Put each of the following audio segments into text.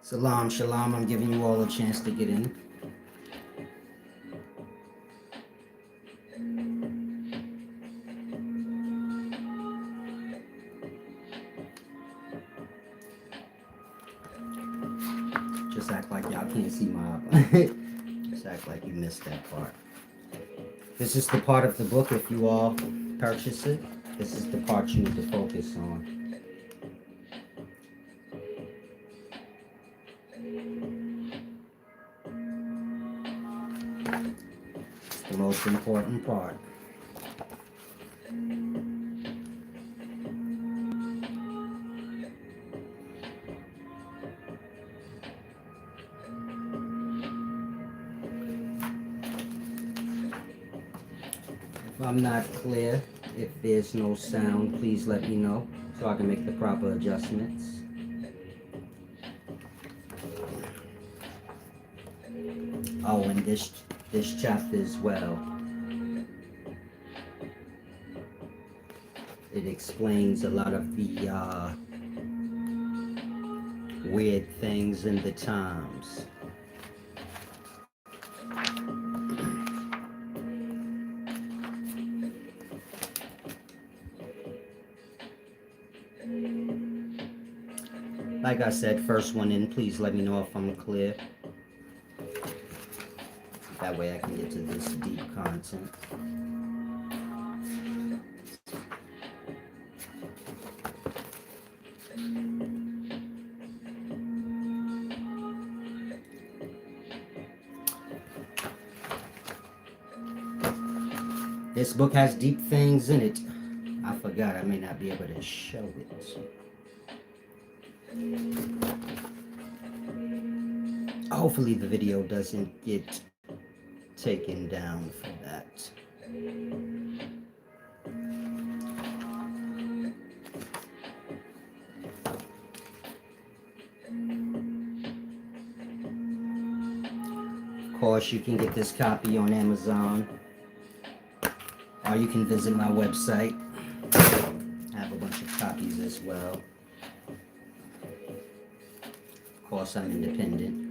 Salam, shalom. I'm giving you all a chance to get in. Just act like y'all can't see my Just act like you missed that part. This is the part of the book, if you all purchase it, this is the part you need to focus on. It's the most important part. If I'm not clear, if there's no sound, please let me know so I can make the proper adjustments. Oh, and this chapter as well, it explains a lot of the weird things in the times. Like I said, first one in, please let me know if I'm clear. That way I can get to this deep content. This book has deep things in it. I forgot, I may not be able to show it. Hopefully the video doesn't get taken down for that. Of course, you can get this copy on Amazon, or you can visit my website. I have a bunch of copies as well. Of course, I'm independent.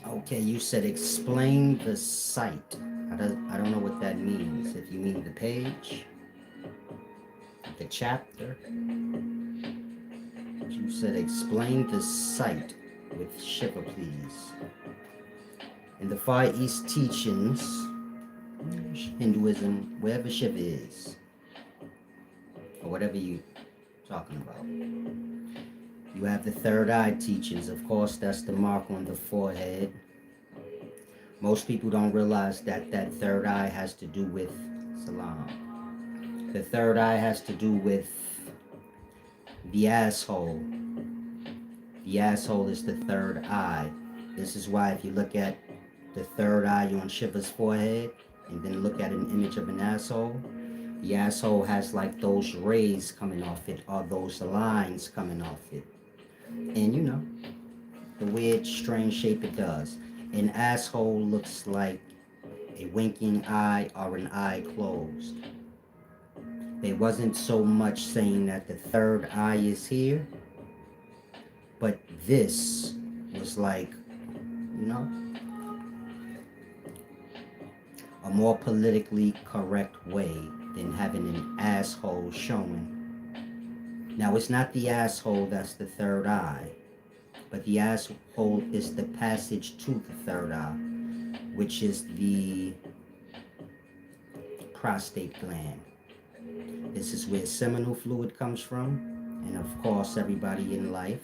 Okay, you said explain the site. I don't know what that means. If you mean the page, the chapter. You said explain the site with Shiva, please. In the Far East teachings, Hinduism, wherever Shiva is, or whatever you're talking about, you have the third eye teachings. Of course, that's the mark on the forehead. Most people don't realize that that third eye has to do with Salam. The third eye has to do with the asshole. The asshole is the third eye. This is why if you look at the third eye on Shiva's forehead and then look at an image of an asshole, the asshole has like those rays coming off it, or those lines coming off it. And you know, the weird, strange shape it does. An asshole looks like a winking eye or an eye closed. They wasn't so much saying that the third eye is here, but this was like, you know, a more politically correct way than having an asshole showing. Now, it's not the asshole that's the third eye, but the asshole is the passage to the third eye, which is the prostate gland. This is where seminal fluid comes from, and of course, everybody in life,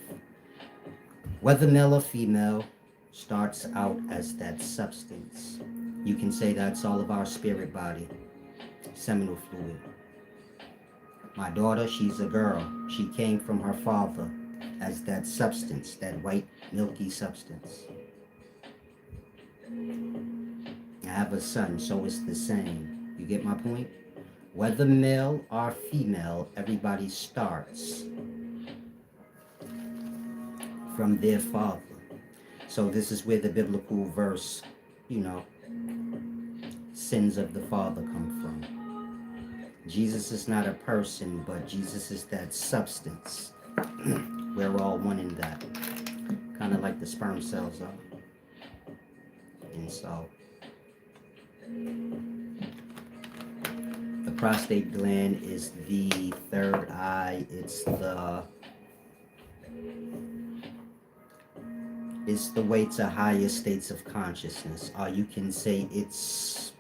whether male or female, starts out as that substance. You can say that's all of our spirit body, seminal fluid. My daughter, she's a girl. She came from her father as that substance, that white, milky substance. I have a son, so it's the same. You get my point? Whether male or female, everybody starts from their father. So this is where the biblical verse, you know, sins of the father come from. Jesus is not a person, but Jesus is that substance. We're all one in that. Kind of like the sperm cells are. And so, the prostate gland is the third eye. It's the way to higher states of consciousness. Or you can say it's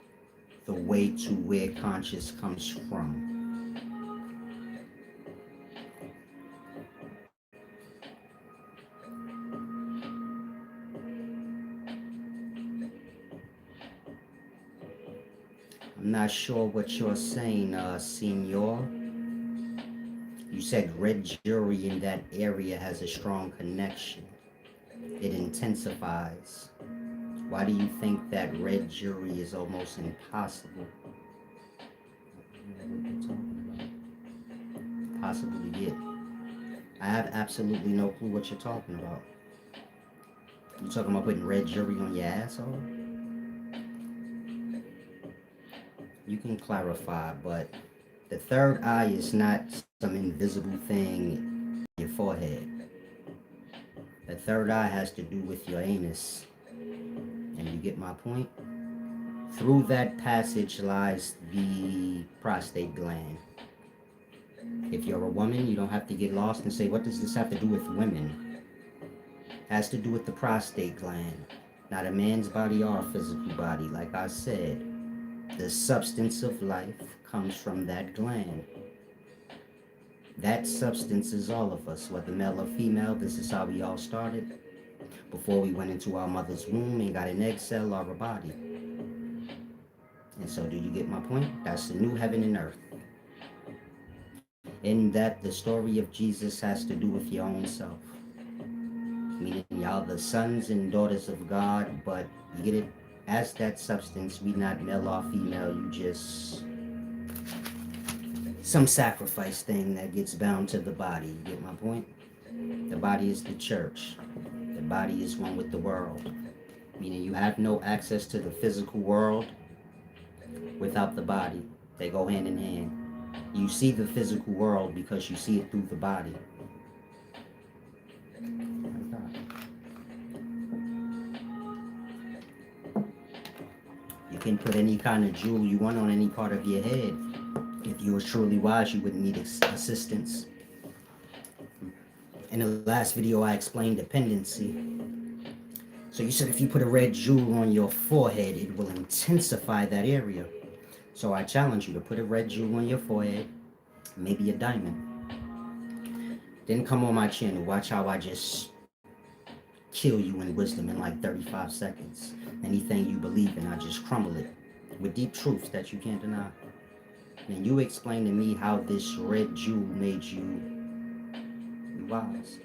the way to where conscious comes from. I'm not sure what you're saying, senor. You said red jury in that area has a strong connection. It intensifies. Why do you think that red jury is almost impossible? Possible to get. I have absolutely no clue what you're talking about. You talking about putting red jury on your asshole? You can clarify, but the third eye is not some invisible thing in your forehead. The third eye has to do with your anus. And you get my point? Through that passage lies the prostate gland. If you're a woman, you don't have to get lost and say, what does this have to do with women? It has to do with the prostate gland. Not a man's body or a physical body. Like I said, the substance of life comes from that gland. That substance is all of us, whether male or female. This is how we all started before we went into our mother's womb and got an egg cell or a body. And so, do you get my point? That's the new heaven and earth. In that, the story of Jesus has to do with your own self. Meaning, y'all the sons and daughters of God, but you get it? As that substance, we not male or female. You just some sacrifice thing that gets bound to the body. You get my point? The body is the church. The body is one with the world. Meaning you have no access to the physical world without the body. They go hand in hand. You see the physical world because you see it through the body. You can put any kind of jewel you want on any part of your head. If you were truly wise, you wouldn't need assistance. In the last video, I explained dependency. So you said if you put a red jewel on your forehead, it will intensify that area. So I challenge you to put a red jewel on your forehead, maybe a diamond. Then come on my channel. Watch how I just kill you in wisdom in like 35 seconds. Anything you believe in, I just crumble it with deep truths that you can't deny. And you explain to me how this red jewel made you wise.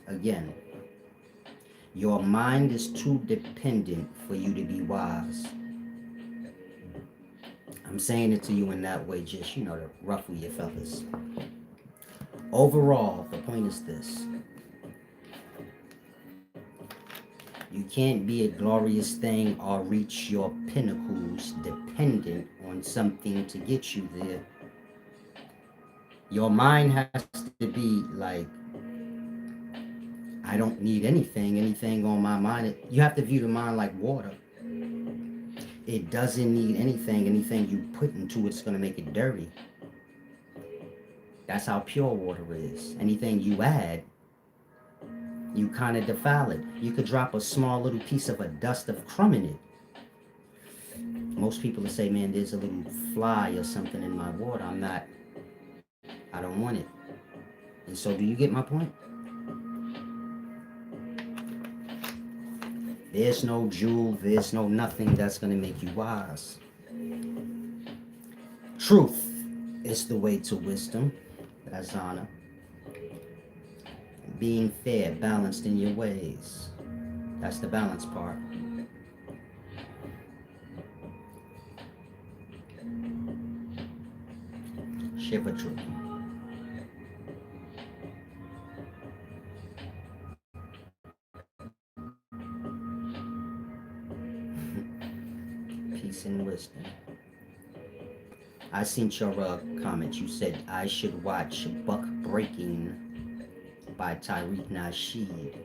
Again, your mind is too dependent for you to be wise. I'm saying it to you in that way, just, to ruffle your feathers. Overall, the point is this. You can't be a glorious thing or reach your pinnacles dependent on something to get you there. Your mind has to be like, I don't need anything on my mind. You have to view the mind like water. It doesn't need anything you put into it's going to make it dirty. That's how pure water is. Anything you add, you kind of defile it. You could drop a small little piece of a dust of crumb in it. Most people will say, man, there's a little fly or something in my water. I don't want it. And so do you get my point? There's no jewel, there's no nothing that's going to make you wise. Truth is the way to wisdom. That's honor. Being fair, balanced in your ways. That's the balance part. Shiver truth. Peace and wisdom. I seen your comment. You said I should watch Buck Breaking by Tariq Nasheed.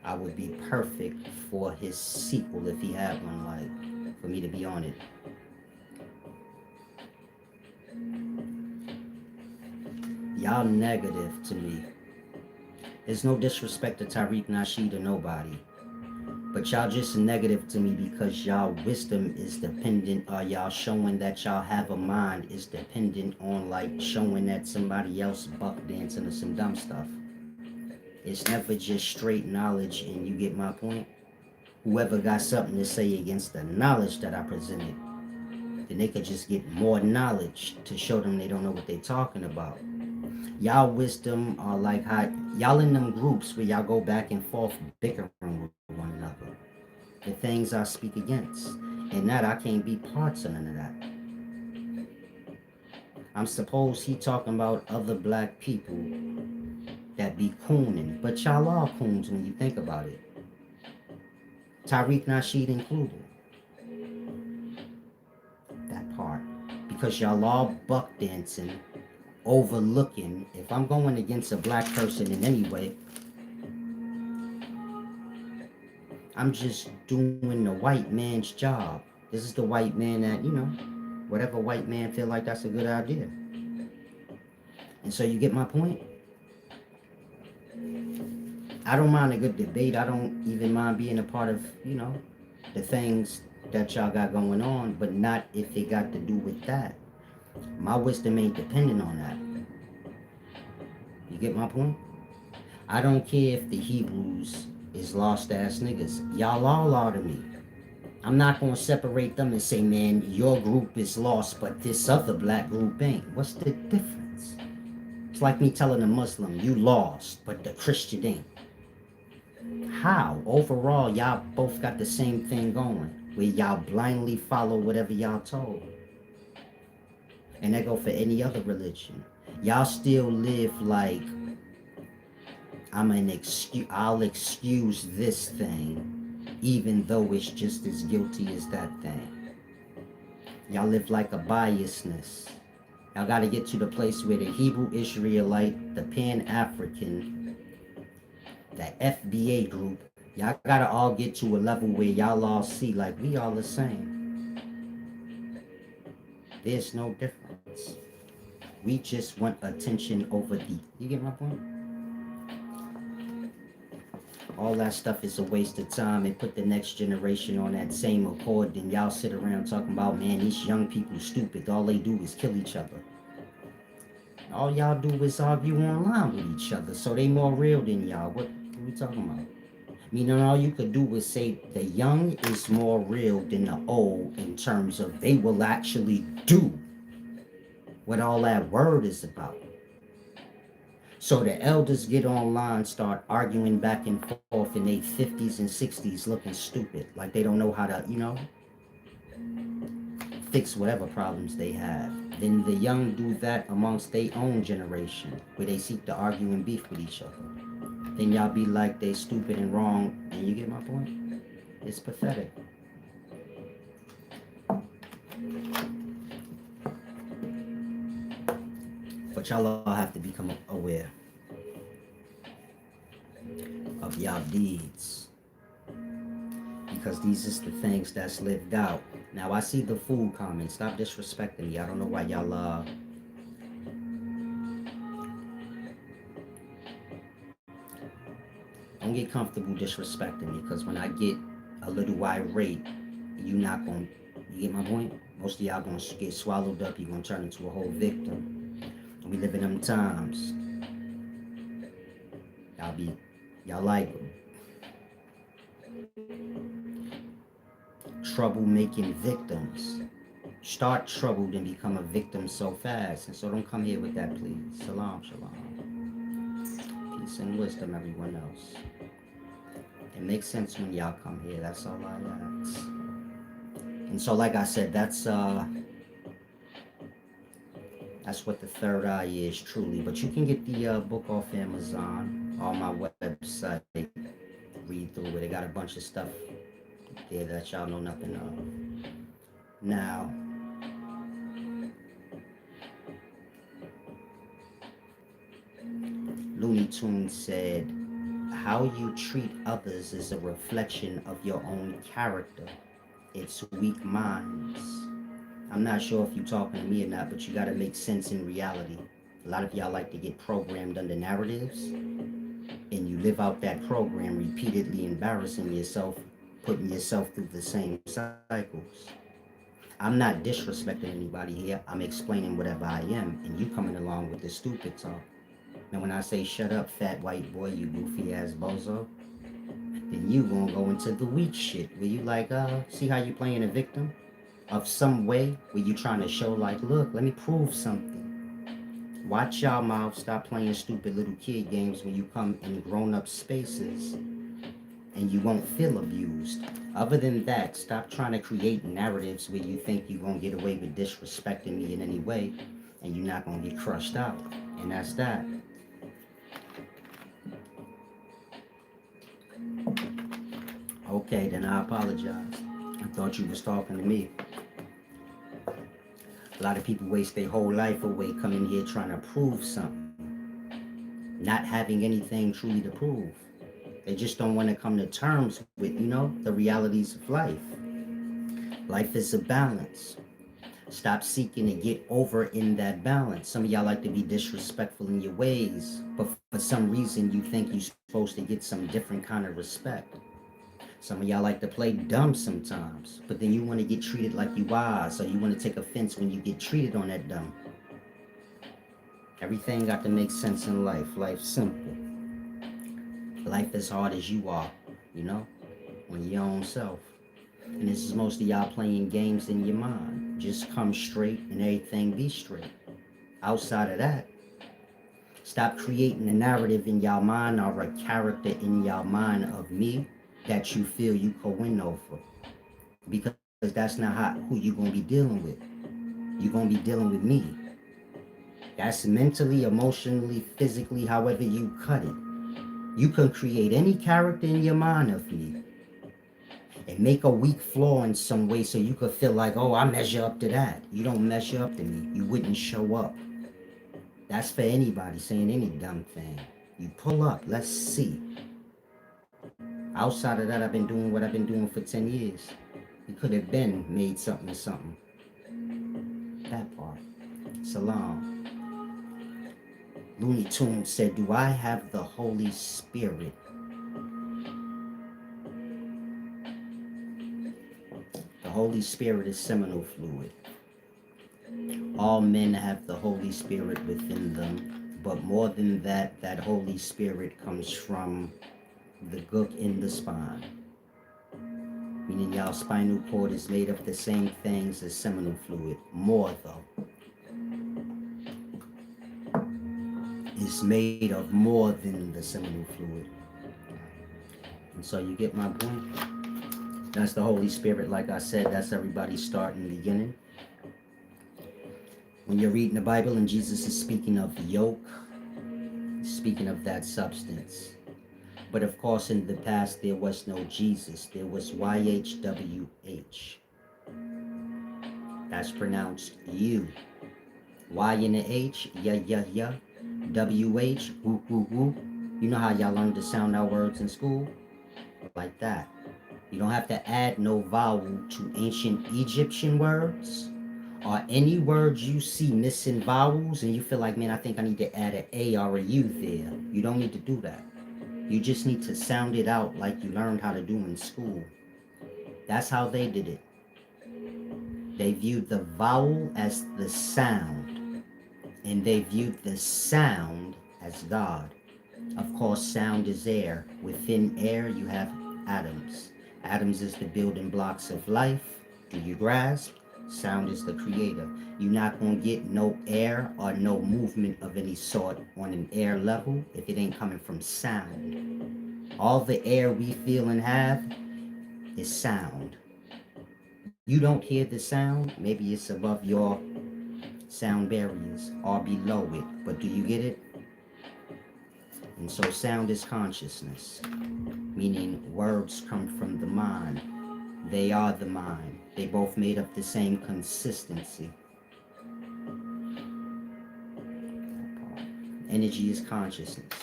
I would be perfect for his sequel if he had one, like, for me to be on it. Y'all negative to me. There's no disrespect to Tariq Nasheed or nobody. But y'all just negative to me because y'all wisdom is dependent, or y'all showing that y'all have a mind is dependent on like showing that somebody else buck dancing or some dumb stuff. It's never just straight knowledge, and you get my point. Whoever got something to say against the knowledge that I presented, then they could just get more knowledge to show them they don't know what they talking about. Y'all wisdom are like how y'all in them groups where y'all go back and forth bickering with one another. The things I speak against. And that I can't be parts of none of that. I'm supposed he talking about other black people that be cooning. But y'all are coons when you think about it. Tariq Nasheed included. That part. Because y'all all buck dancing, overlooking. If I'm going against a black person in any way, I'm just doing the white man's job. This is the white man that, whatever white man feel like that's a good idea. And so you get my point? I don't mind a good debate. I don't even mind being a part of, the things that y'all got going on, but not if it got to do with that. My wisdom ain't dependent on that. You get my point? I don't care if the Hebrews is lost ass niggas. Y'all all are to me. I'm not gonna separate them and say, man, your group is lost, but this other black group ain't. What's the difference? It's like me telling a Muslim, you lost, but the Christian ain't. How? Overall, y'all both got the same thing going, where y'all blindly follow whatever y'all told. And that go for any other religion. Y'all still live like I'll excuse this thing, even though it's just as guilty as that thing. Y'all live like a biasness. Y'all got to get to the place where the Hebrew Israelite, the Pan-African, that FBA group, y'all got to all get to a level where y'all all see like we all the same. There's no difference. We just want attention over the, you get my point? All that stuff is a waste of time and put the next generation on that same accord. Then y'all sit around talking about, man, these young people stupid. All they do is kill each other. All y'all do is argue online with each other. So they more real than y'all. What are we talking about? Meaning all you could do is say the young is more real than the old in terms of they will actually do what all that word is about. So the elders get online, start arguing back and forth in their 50s and 60s looking stupid. Like they don't know how to, fix whatever problems they have. Then the young do that amongst their own generation, where they seek to argue and beef with each other. Then y'all be like they stupid and wrong, and you get my point? It's pathetic. But y'all all have to become aware of y'all deeds, because these is the things that's lived out. Now I see the food comments. Stop disrespecting me. I don't know why y'all don't get comfortable disrespecting me, because when I get a little irate, you not gonna, you get my point? Most of y'all gonna get swallowed up. You're gonna turn into a whole victim. We live in them times. Y'all like trouble-making victims. Start troubled and become a victim so fast. And so don't come here with that, please. Shalom, shalom. Peace and wisdom, everyone else. It makes sense when y'all come here. That's all I ask. And so, like I said, that's what the third eye is, truly. But you can get the book off Amazon, on my website. Read through it. It got a bunch of stuff there that y'all know nothing of. Now, Tune said, how you treat others is a reflection of your own character. It's weak minds. I'm not sure if you're talking to me or not, but you got to make sense in reality. A lot of y'all like to get programmed under narratives, and you live out that program repeatedly embarrassing yourself, putting yourself through the same cycles. I'm not disrespecting anybody here. I'm explaining whatever I am, and you coming along with the stupid talk. Now, when I say shut up, fat white boy, you goofy ass bozo, then you gonna go into the weak shit where you like, see how you playing a victim of some way where you trying to show like, look, let me prove something. Watch y'all mouth. Stop playing stupid little kid games when you come in grown up spaces and you won't feel abused. Other than that, stop trying to create narratives where you think you're gonna get away with disrespecting me in any way and you're not gonna get crushed out. And that's that. Okay, then I apologize. I thought you was talking to me. A lot of people waste their whole life away coming here trying to prove something, not having anything truly to prove. They just don't want to come to terms with, the realities of life. Life is a balance. Stop seeking to get over in that balance. Some of y'all like to be disrespectful in your ways, but for some reason you think you're supposed to get some different kind of respect. Some of y'all like to play dumb sometimes, but then you want to get treated like you wise, so you want to take offense when you get treated on that dumb. Everything got to make sense in life. Life's simple. Life as hard as you are, on your own self. And this is most of y'all playing games in your mind. Just come straight and everything be straight. Outside of that, stop creating a narrative in y'all mind or a character in y'all mind of me that you feel you could win over. Because that's not who you're going to be dealing with. You're going to be dealing with me. That's mentally, emotionally, physically, however you cut it. You can create any character in your mind of me and make a weak flaw in some way so you could feel like, oh, I measure up to that. You don't measure up to me. You wouldn't show up. That's for anybody saying any dumb thing. You pull up. Let's see. Outside of that, I've been doing what I've been doing for 10 years. You could have been made something or something. That part. Salam. Looney Tunes said, do I have the Holy Spirit? The Holy Spirit is seminal fluid. All men have the Holy Spirit within them, but more than that, that Holy Spirit comes from the gook in the spine. Meaning y'all spinal cord is made of the same things as seminal fluid. More though. It's made of more than the seminal fluid. And so you get my point? That's the Holy Spirit. Like I said, that's everybody's start and beginning. When you're reading the Bible and Jesus is speaking of yoke, speaking of that substance. But of course, in the past, there was no Jesus. There was YHWH. That's pronounced you. Y in the H, yeah. WH, woo, woo, woo. You know how y'all learn to sound out words in school? Like that. You don't have to add no vowel to ancient Egyptian words or any words you see missing vowels and you feel like, man, I think I need to add an A or a U there. You don't need to do that. You just need to sound it out like you learned how to do in school. That's how they did it. They viewed the vowel as the sound, and they viewed the sound as God. Of course, sound is air. Within air, you have atoms. Atoms is the building blocks of life. Do you grasp? Sound is the creator. You're not going to get no air or no movement of any sort on an air level if it ain't coming from sound. All the air we feel and have is sound. You don't hear the sound, maybe it's above your sound barriers or below it, but do you get it? And so sound is consciousness, meaning words come from the mind. They are the mind. They both made up the same consistency. Energy is consciousness.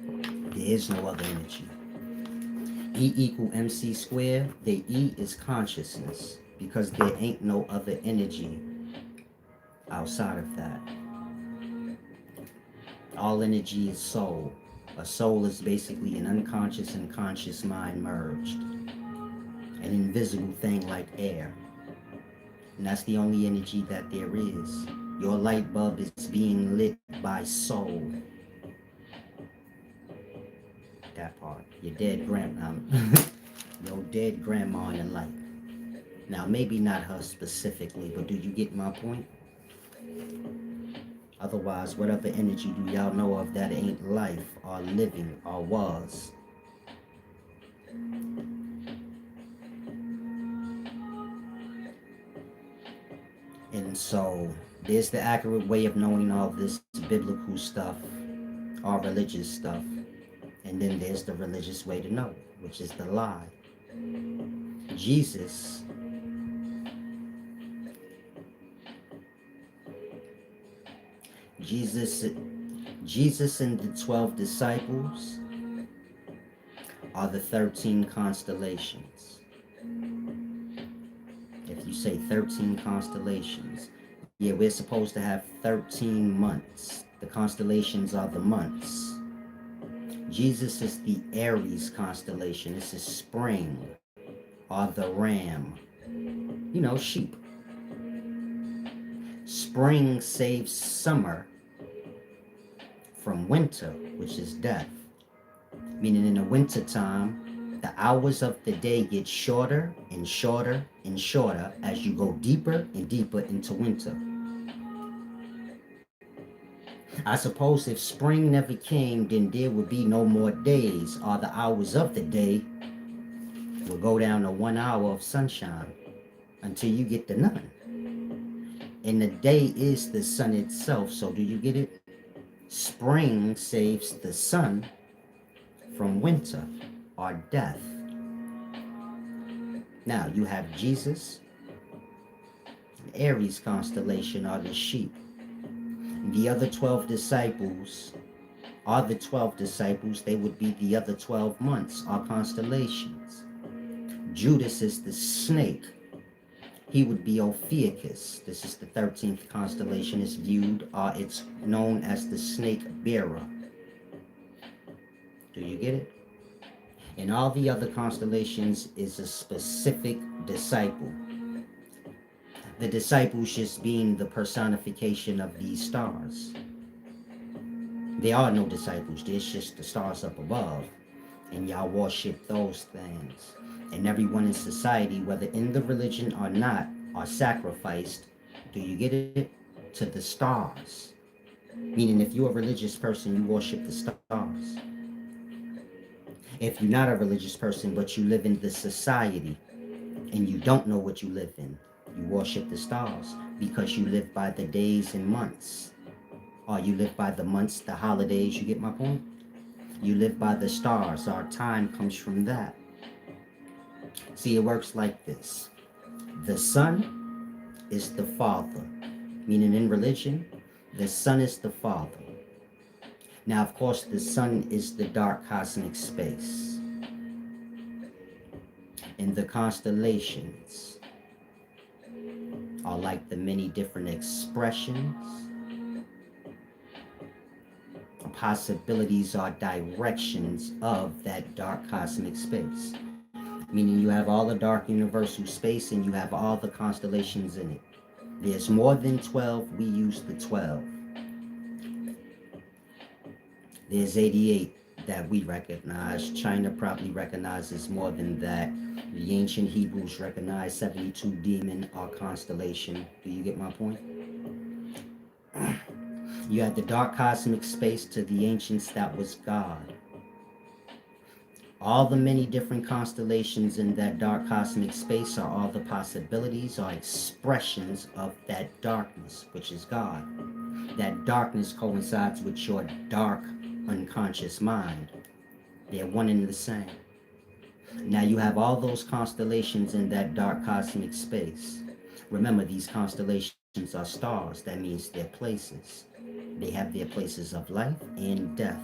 There is no other energy. E equal MC squared. The E is consciousness because there ain't no other energy outside of that. All energy is soul. A soul is basically an unconscious and conscious mind merged. An invisible thing like air. And that's the only energy that there is. Your light bulb is being lit by soul. That part. Your dead grandma. Your dead grandma in light. Now, maybe not her specifically, but do you get my point? Otherwise, what other energy do y'all know of that ain't life or living or was? And so, there's the accurate way of knowing all this biblical stuff, or religious stuff. And then there's the religious way to know, which is the lie. Jesus Jesus Jesus and the 12 disciples are the 13 constellations. If you say 13 constellations, yeah, we're supposed to have 13 months. The constellations are the months. Jesus is the Aries constellation. This is spring, or the ram. You know, sheep. Spring saves summer from winter, which is death. Meaning in the winter time, the hours of the day get shorter and shorter and shorter as you go deeper and deeper into winter. I suppose if spring never came, then there would be no more days, or the hours of the day will go down to 1 hour of sunshine until you get to none. And the day is the sun itself, so do you get it? Spring saves the sun from winter or death. Now you have Jesus, Aries constellation are the sheep. The other 12 disciples are the 12 disciples. They would be the other 12 months or constellations. Judas is the snake. He would be Ophiuchus. This is the 13th constellation. It's viewed, it's known as the snake bearer. Do you get it? And all the other constellations is a specific disciple. The disciples just being the personification of these stars. There are no disciples. There's just the stars up above. And y'all worship those things. And everyone in society, whether in the religion or not, are sacrificed, do you get it? To the stars. Meaning if you're a religious person, you worship the stars. If you're not a religious person, but you live in the society, and you don't know what you live in, you worship the stars because you live by the days and months. Or you live by the months, the holidays, you get my point? You live by the stars. Our time comes from that. See, it works like this. The sun is the father. Meaning in religion, the sun is the father. Now, of course, the sun is the dark cosmic space. And the constellations are like the many different expressions, possibilities, or directions of that dark cosmic space. Meaning you have all the dark universal space and you have all the constellations in it. There's more than 12, we use the 12. There's 88 that we recognize. China probably recognizes more than that. The ancient Hebrews recognized 72 demon or constellation. Do you get my point? You had the dark cosmic space. To the ancients, that was God. All the many different constellations in that dark cosmic space are all the possibilities or expressions of that darkness, which is God. That darkness coincides with your dark unconscious mind. They're one and the same. Now you have all those constellations in that dark cosmic space. Remember, these constellations are stars. That means they're places. They have their places of life and death.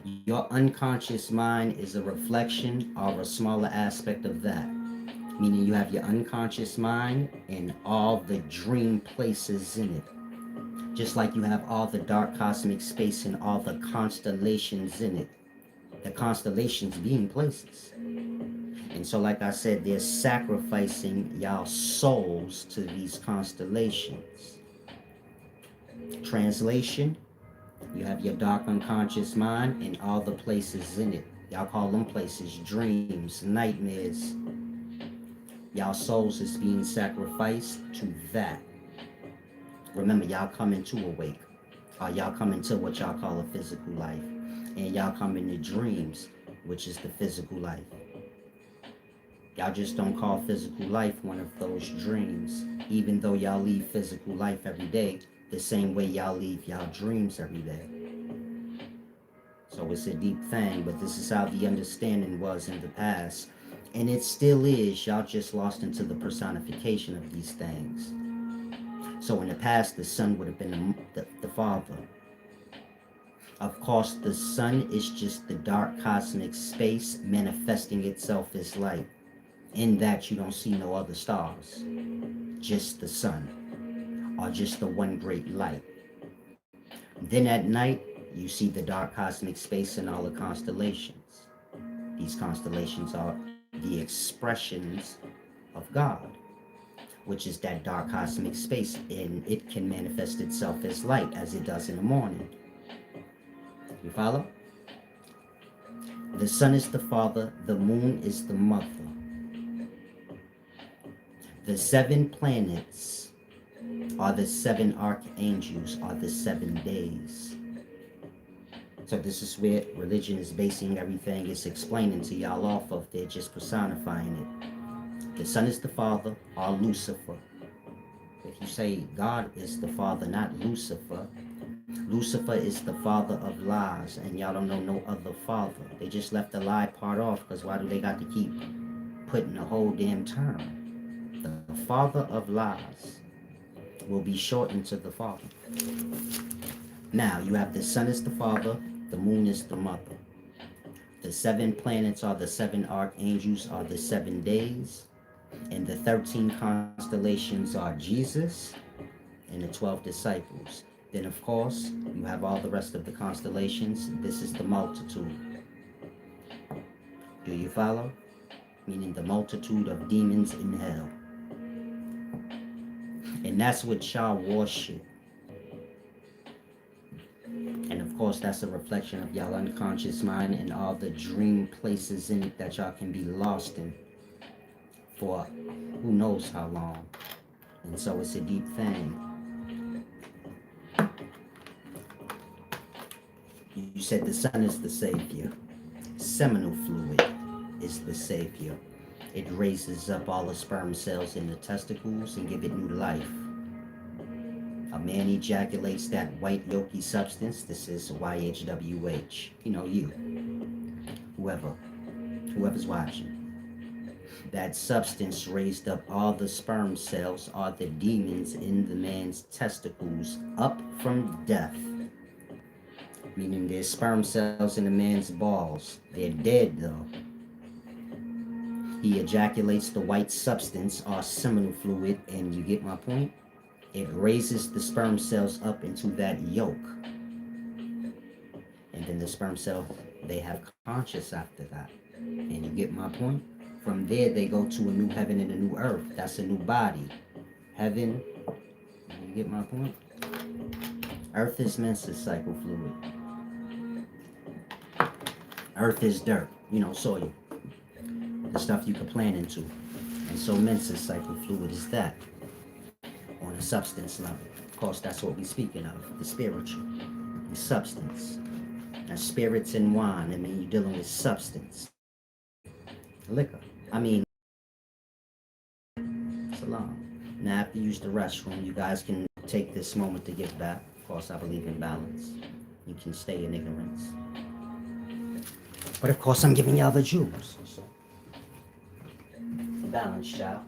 Your unconscious mind is a reflection or a smaller aspect of that. Meaning you have your unconscious mind and all the dream places in it. Just like you have all the dark cosmic space and all the constellations in it. The constellations being places. And so, like I said, they're sacrificing y'all souls to these constellations. Translation, you have your dark unconscious mind and all the places in it. Y'all call them places dreams, nightmares. Y'all souls is being sacrificed to that. Remember, y'all coming to awake. Or y'all come into what y'all call a physical life. And y'all come into dreams, which is the physical life. Y'all just don't call physical life one of those dreams. Even though y'all leave physical life every day, the same way y'all leave y'all dreams every day. So it's a deep thing, but this is how the understanding was in the past. And it still is. Y'all just lost into the personification of these things. So in the past, the son would have been the father. Of course, the sun is just the dark cosmic space manifesting itself as light. In that you don't see no other stars, just the sun, or just the one great light. Then at night, you see the dark cosmic space and all the constellations. These constellations are the expressions of God, which is that dark cosmic space, and it can manifest itself as light as it does in the morning. You follow? The sun is the father, the moon is the mother. The 7 planets are the 7 archangels, are the 7 days. So this is where religion is basing everything it's explaining to y'all off of. They're just personifying it. The sun is the father, or Lucifer. If you say God is the father, not Lucifer, Lucifer is the father of lies, and y'all don't know no other father. They just left the lie part off, because why do they got to keep putting the whole damn term? The father of lies will be shortened to the father. Now, you have the sun is the father, the moon is the mother. The 7 planets are the 7 archangels, are the 7 days. And the 13 constellations are Jesus and the 12 disciples. Then, of course, you have all the rest of the constellations. This is the multitude. Do you follow? Meaning the multitude of demons in hell. And that's what y'all worship. And of course, that's a reflection of y'all unconscious mind and all the dream places in it that y'all can be lost in for who knows how long. And so it's a deep thing. You said the sun is the savior. Seminal fluid is the savior. It raises up all the sperm cells in the testicles and give it new life. A man ejaculates that white yolky substance. This is YHWH. You know, you. Whoever's watching. That substance raised up all the sperm cells, or the demons in the man's testicles, up from death. Meaning there's sperm cells in the man's balls. They're dead though. He ejaculates the white substance, or seminal fluid, and you get my point? It raises the sperm cells up into that yolk. And then the sperm cells, they have conscious after that. And you get my point? From there, they go to a new heaven and a new earth. That's a new body. Heaven, you get my point? Earth is menses cycle fluid. Earth is dirt, soil. The stuff you could plant into. And so menses cycle fluid is that. On a substance level. Of course, that's what we're speaking of. The spiritual. The substance. Now, spirits and wine, you're dealing with substance. Liquor. Salam. Now, after you use the restroom, you guys can take this moment to give back. Of course, I believe in balance. You can stay in ignorance. But of course, I'm giving y'all the jewels. So. Balance, child.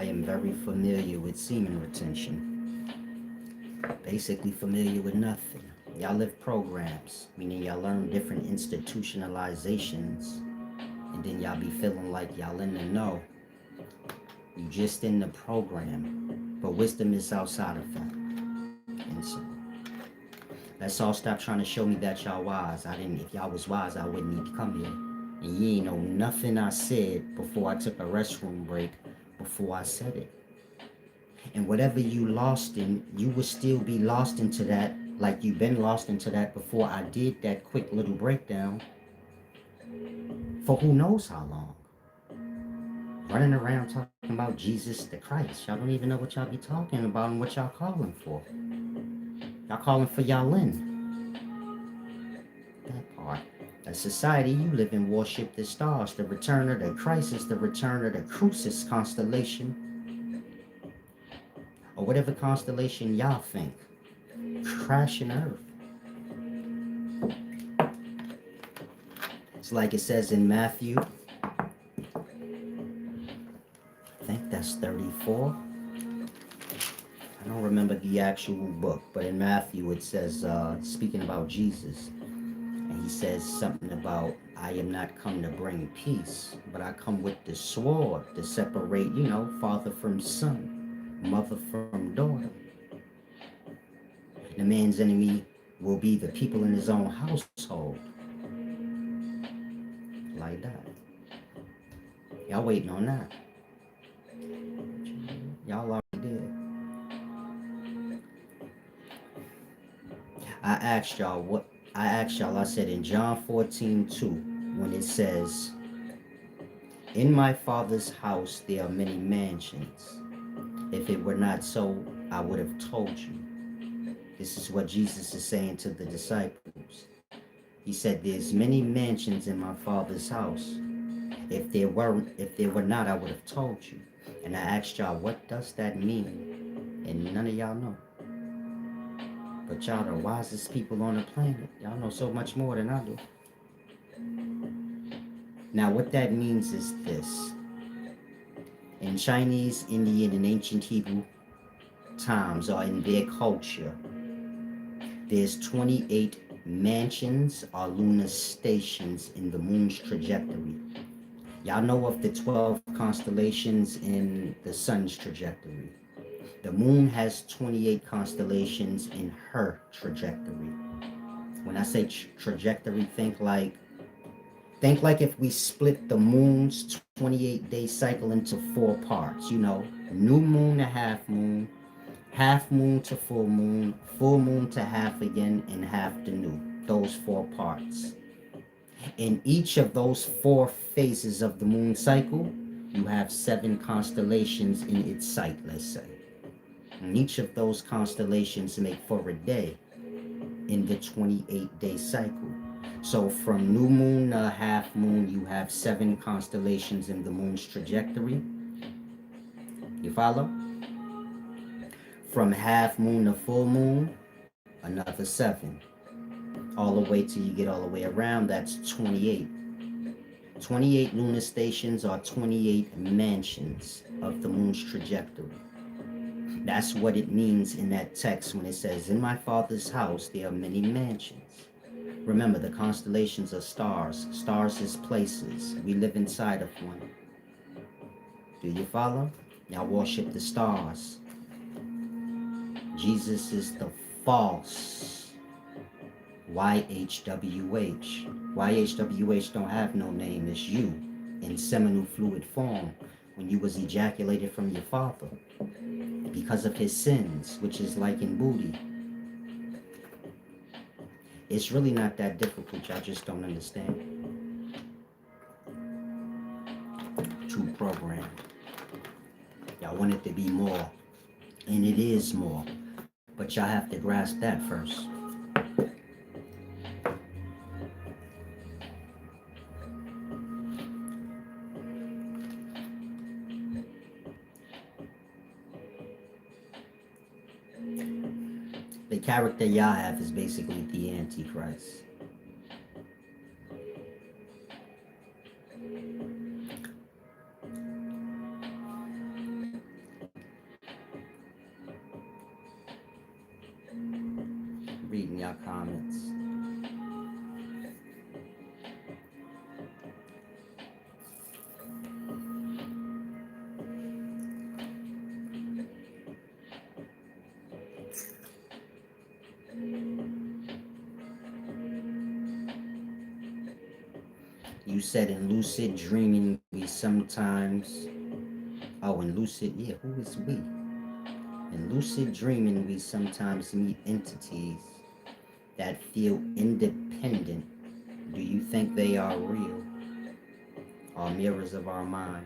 I am very familiar with semen retention. Basically familiar with nothing. Y'all live programs, meaning y'all learn different institutionalizations, and then y'all be feeling like y'all in the know. You just in the program, but wisdom is outside of that. And so, let's all stop trying to show me that y'all wise. I didn't. If y'all was wise, I wouldn't need to come here. And you ain't know nothing I said before I took a restroom break. Before I said it. And whatever you lost in, you would still be lost into that, like you've been lost into that before I did that quick little breakdown for who knows how long. Running around talking about Jesus the Christ. Y'all don't even know what y'all be talking about and what y'all calling for. Y'all calling for y'all in. That part. A society you live in worship the stars, the return of the crisis, the return of the Crucis constellation, or whatever constellation y'all think. Crashing Earth. It's like it says in Matthew, I think that's 34. I don't remember the actual book, but in Matthew it says, speaking about Jesus, and he says something about, I am not come to bring peace, but I come with the sword to separate, father from son, mother from daughter. The man's enemy will be the people in his own household. Like that. Y'all waiting on that. Y'all already did. I said in John 14:2, when it says, in my father's house there are many mansions. If it were not so, I would have told you. This is what Jesus is saying to the disciples. He said, there's many mansions in my father's house. If there were not, I would have told you. And I asked y'all, what does that mean? And none of y'all know. But y'all the wisest people on the planet. Y'all know so much more than I do. Now, what that means is this. In Chinese, Indian, and ancient Hebrew times, or in their culture, there's 28 mansions or lunar stations in the moon's trajectory. Y'all know of the 12 constellations in the sun's trajectory. The moon has 28 constellations in her trajectory. When I say trajectory, think like if we split the moon's 28-day cycle into 4 parts. New moon to half moon to full moon to half again, and half to new. Those 4 parts. In each of those 4 phases of the moon cycle, you have 7 constellations in its sight, let's say. And each of those constellations make for a day in the 28-day cycle. So from new moon to half moon, you have 7 constellations in the moon's trajectory. You follow? From half moon to full moon, another 7. All the way till you get all the way around, that's 28. 28 lunar stations are 28 mansions of the moon's trajectory. That's what it means in that text when it says, in my father's house there are many mansions. Remember, the constellations are stars. Stars is places. We live inside of one. Do you follow? Now worship the stars. Jesus is the false YHWH. YHWH don't have no name. It's you in seminal fluid form when you was ejaculated from your father because of his sins, which is like in booty. It's really not that difficult. Y'all just don't understand. Too programmed. Y'all want it to be more, and it is more. But y'all have to grasp that first. The character y'all have is basically the Antichrist. y'all comments. You said in lucid dreaming we sometimes. Oh, in lucid, yeah, who is we? In lucid dreaming we sometimes meet entities that feel independent. Do you think they are real or mirrors of our mind?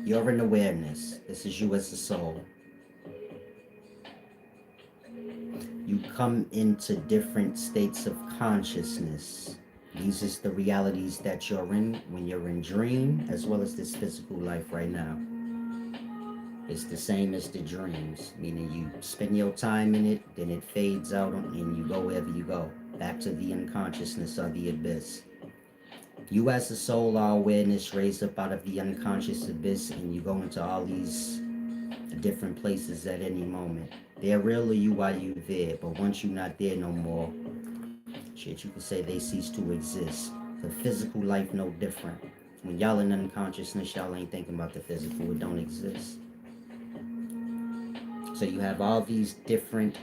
You're an awareness. This is you as a soul. You come into different states of consciousness. These is the realities that you're in when you're in dream, as well as this physical life right now. It's the same as the dreams, meaning you spend your time in it, then it fades out and you go wherever you go, back to the unconsciousness or the abyss. You as a soul are awareness raised up out of the unconscious abyss, and you go into all these different places at any moment. They're real to you while you're there, but once you're not there no more, shit, you could say they cease to exist. The physical life no different. When y'all in unconsciousness, y'all ain't thinking about the physical. It don't exist. So you have all these different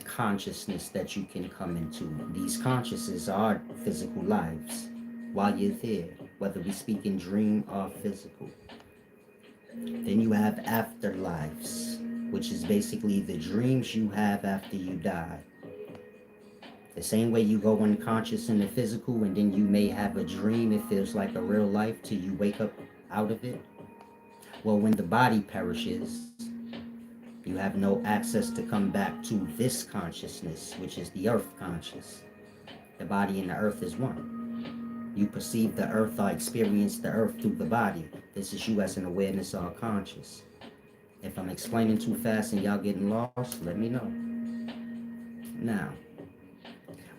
consciousness that you can come into. These consciousnesses are physical lives while you're there, whether we speak in dream or physical. Then you have afterlives, which is basically the dreams you have after you die. The same way you go unconscious in the physical and then you may have a dream, it feels like a real life till you wake up out of it. Well, when the body perishes, you have no access to come back to this consciousness, which is the earth conscious. The body and the earth is one. You perceive the earth or experience the earth through the body. This is you as an awareness or conscious. If I'm explaining too fast and y'all getting lost, let me know. Now,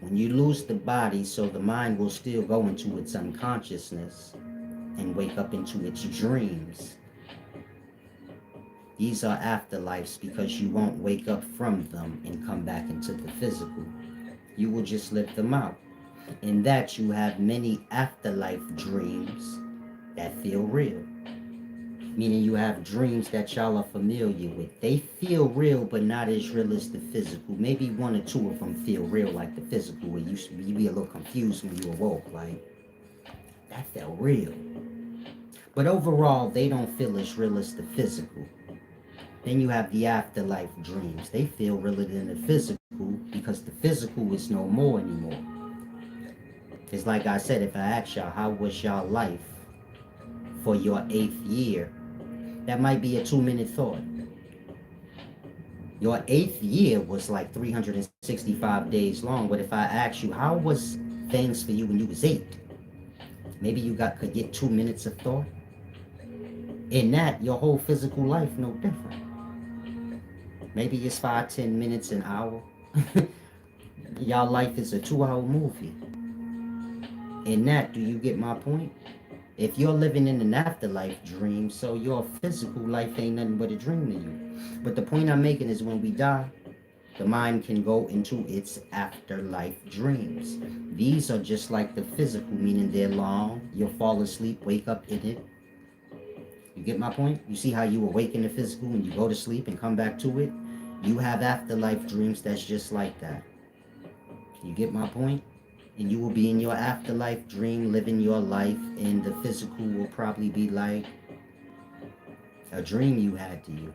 when you lose the body, so the mind will still go into its unconsciousness and wake up into its dreams. These are afterlives because you won't wake up from them and come back into the physical. You will just live them out. In that, you have many afterlife dreams that feel real. Meaning you have dreams that y'all are familiar with. They feel real, but not as real as the physical. Maybe one or two of them feel real like the physical, where you be a little confused when you awoke, like, that felt real. But overall, they don't feel as real as the physical. Then you have the afterlife dreams. They feel realer than the physical because the physical is no more anymore. It's like I said, if I ask y'all, how was y'all life for your 8th year? That might be a 2-minute thought. Your 8th year was like 365 days long, but if I ask you, how was things for you when you was 8? Maybe you could get 2 minutes of thought. In that, your whole physical life no different. Maybe it's 5, 10 minutes, an hour. Y'all life is a 2-hour movie. In that, do you get my point? If you're living in an afterlife dream, so your physical life ain't nothing but a dream to you. But the point I'm making is when we die, the mind can go into its afterlife dreams. These are just like the physical, meaning they're long. You'll fall asleep, wake up in it. You get my point? You see how you awaken the physical and you go to sleep and come back to it? You have afterlife dreams that's just like that. You get my point? And you will be in your afterlife dream, living your life, and the physical will probably be like a dream you had to you.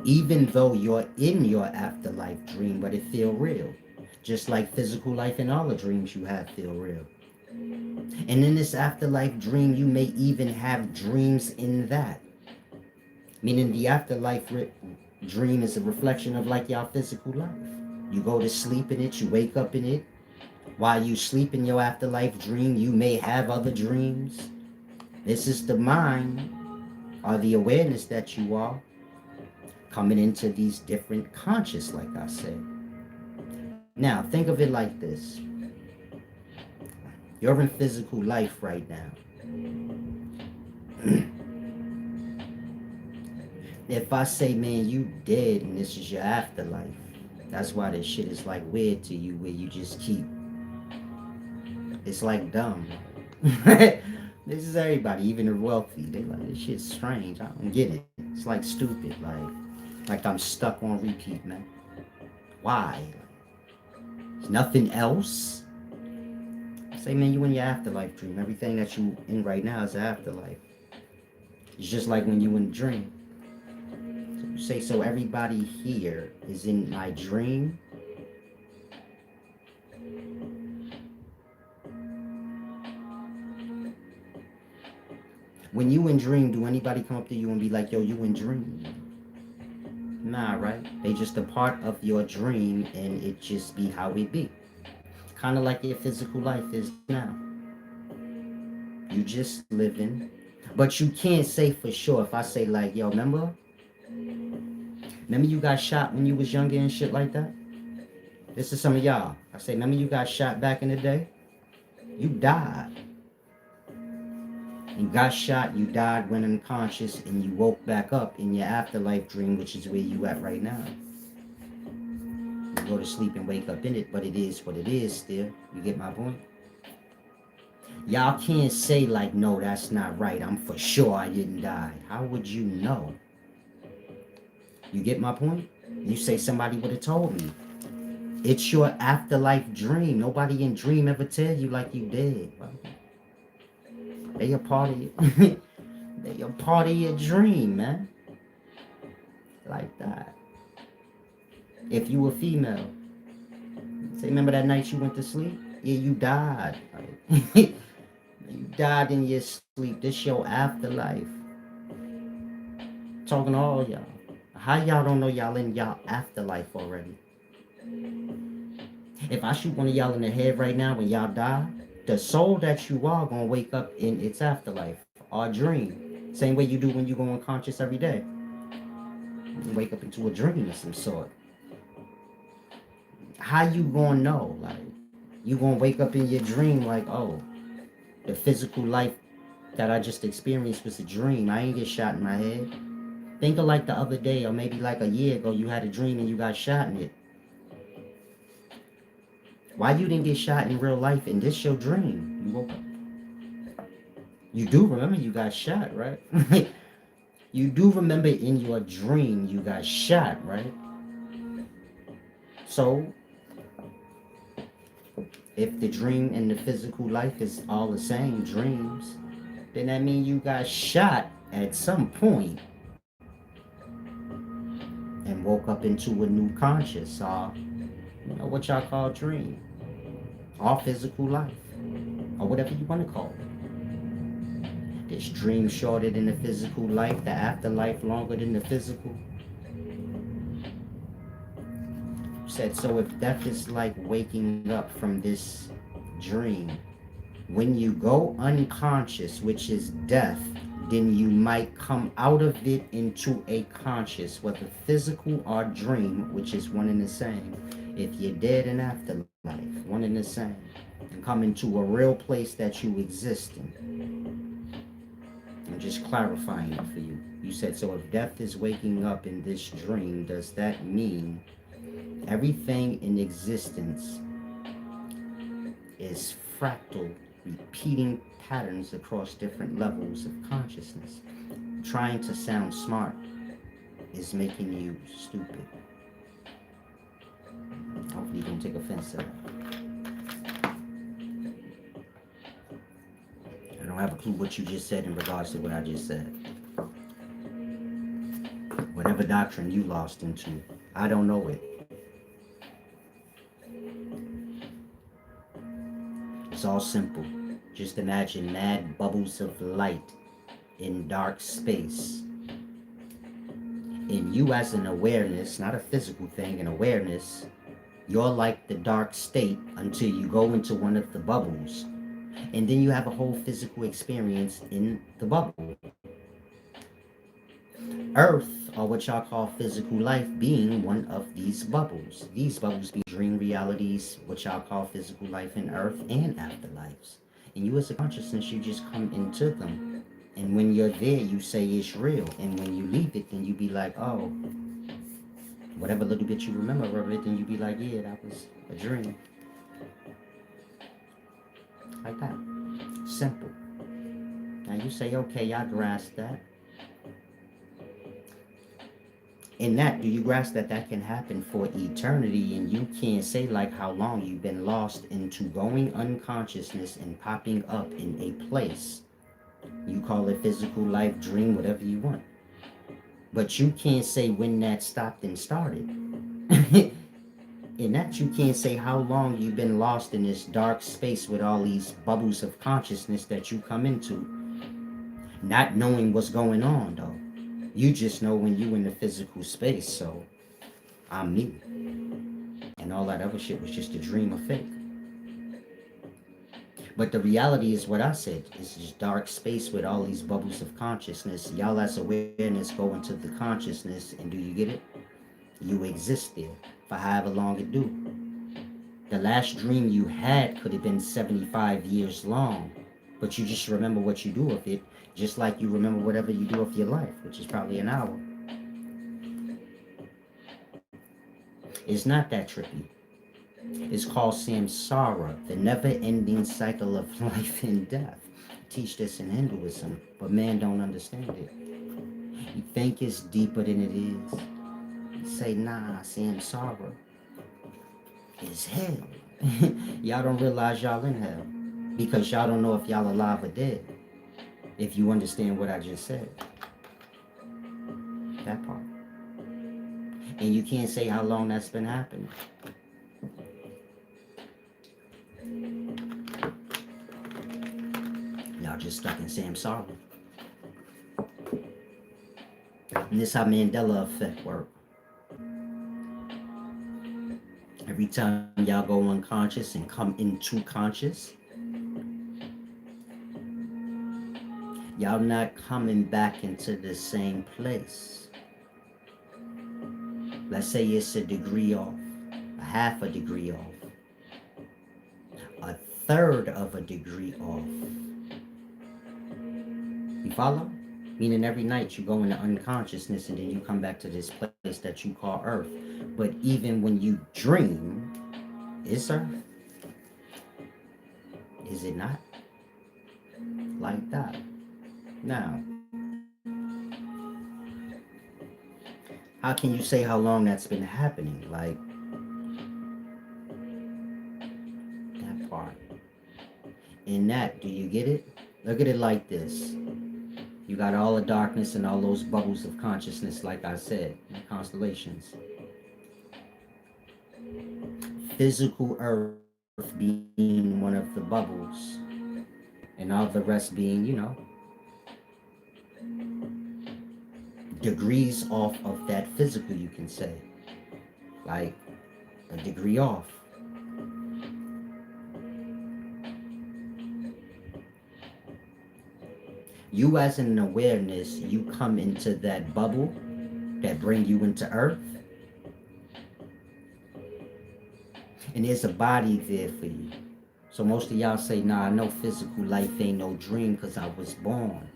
Even though you're in your afterlife dream, but it feel real. Just like physical life and all the dreams you have feel real. And in this afterlife dream, you may even have dreams in that. Meaning the afterlife dream is a reflection of like your physical life. You go to sleep in it, you wake up in it. While you sleep in your afterlife dream, you may have other dreams. This is the mind or the awareness that you are coming into these different conscious, like I said. Now, think of it like this. You're in physical life right now. If I say, man, you dead and this is your afterlife, that's why this shit is like weird to you, where you just keep. It's like dumb. This is everybody, even the wealthy. They like this shit's strange. I don't get it. It's like stupid. Like I'm stuck on repeat, man. Why? There's nothing else. Say, man, you in your afterlife dream. Everything that you in right now is the afterlife. It's just like when you in a dream. So you say, so everybody here is in my dream. When you in dream, do anybody come up to you and be like, yo, you in dream? Nah, right? They just a part of your dream and it just be how it be. Kind of like your physical life is now. You just living. But you can't say for sure. If I say like, yo, remember you got shot when you was younger and shit like that? This is some of y'all. I say, remember you got shot back in the day? You died. You got shot, you died, went unconscious, and you woke back up in your afterlife dream, which is where you at right now. You go to sleep and wake up in it, but it is what it is still. You get my point? Y'all can't say like, no, that's not right. I'm for sure I didn't die. How would you know? You get my point? You say somebody would have told me. It's your afterlife dream. Nobody in dream ever tell you like you dead. They a part of it. They a part of your dream, man. Like that. If you were female, say, remember that night you went to sleep? Yeah, you died. Like, you died in your sleep. This your afterlife. Talking to all y'all. How y'all don't know y'all in y'all afterlife already? If I shoot one of y'all in the head right now when y'all die, the soul that you are gonna wake up in its afterlife or dream. Same way you do when you go unconscious every day. You wake up into a dream of some sort. How you gonna know? Like, you gonna wake up in your dream like, oh, the physical life that I just experienced was a dream. I ain't get shot in my head. Think of like the other day or maybe like a year ago you had a dream and you got shot in it. Why you didn't get shot in real life and this your dream? You woke up. You do remember you got shot, right? You do remember in your dream you got shot, right? So, if the dream and the physical life is all the same dreams, then that means you got shot at some point and woke up into a new conscious, or what y'all call dream, or physical life, or whatever you want to call it. This dream shorter than the physical life, the afterlife longer than the physical. Said, so if death is like waking up from this dream, when you go unconscious, which is death, then you might come out of it into a conscious, whether physical or dream, which is one and the same. If you're dead in afterlife, one and the same. And come into a real place that you exist in. I'm just clarifying it for you. You said, so if death is waking up in this dream, does that mean everything in existence is fractal, repeating patterns across different levels of consciousness? Trying to sound smart is making you stupid. Hopefully you don't take offense to that. I don't have a clue what you just said in regards to what I just said. Whatever doctrine you lost into, I don't know it. It's all simple. Just imagine mad bubbles of light in dark space. And you as an awareness, not a physical thing, an awareness, you're like the dark state until you go into one of the bubbles. And then you have a whole physical experience in the bubble. Earth, or what y'all call physical life, being one of these bubbles. These bubbles be dream realities, what y'all call physical life in Earth and afterlives. And you as a consciousness, you just come into them. And when you're there, you say it's real. And when you leave it, then you be like, oh, whatever little bit you remember of it, then you be like, yeah, that was a dream. Like that. Simple. Now you say, okay, I grasp that. In that, do you grasp that that can happen for eternity, and you can't say like how long you've been lost into going unconsciousness and popping up in a place? You call it physical life, dream, whatever you want. But you can't say when that stopped and started. In that, you can't say how long you've been lost in this dark space with all these bubbles of consciousness that you come into, not knowing what's going on though. You just know when you in the physical space, so I'm me. And all that other shit was just a dream or fake. But the reality is what I said. It's this dark space with all these bubbles of consciousness. Y'all as awareness go into the consciousness, and do you get it? You exist there for however long it do. The last dream you had could have been 75 years long, but you just remember what you do with it, just like you remember whatever you do with your life, which is probably an hour. It's not that trippy. It's called samsara, the never-ending cycle of life and death. I teach this in Hinduism, but man don't understand it. You think it's deeper than it is. You say, nah, samsara is hell. Y'all don't realize y'all in hell because y'all don't know if y'all alive or dead. If you understand what I just said. That part. And you can't say how long that's been happening. Y'all just stuck in samsara. And this how Mandela effect work. Every time y'all go unconscious and come into conscious, y'all not coming back into the same place. Let's say it's a degree off, a half a degree off, a third of a degree off. You follow? Meaning every night you go into unconsciousness and then you come back to this place that you call Earth. But even when you dream, it's Earth. Is it not? Like that. Now, how can you say how long that's been happening? Like, that part. In that, do you get it? Look at it like this. You got all the darkness and all those bubbles of consciousness, like I said, the constellations. Physical Earth being one of the bubbles, and all the rest being, degrees off of that physical, you can say. Like a degree off. You as an awareness, you come into that bubble that bring you into Earth. And there's a body there for you. So most of y'all say, nah, I know physical life ain't no dream because I was born.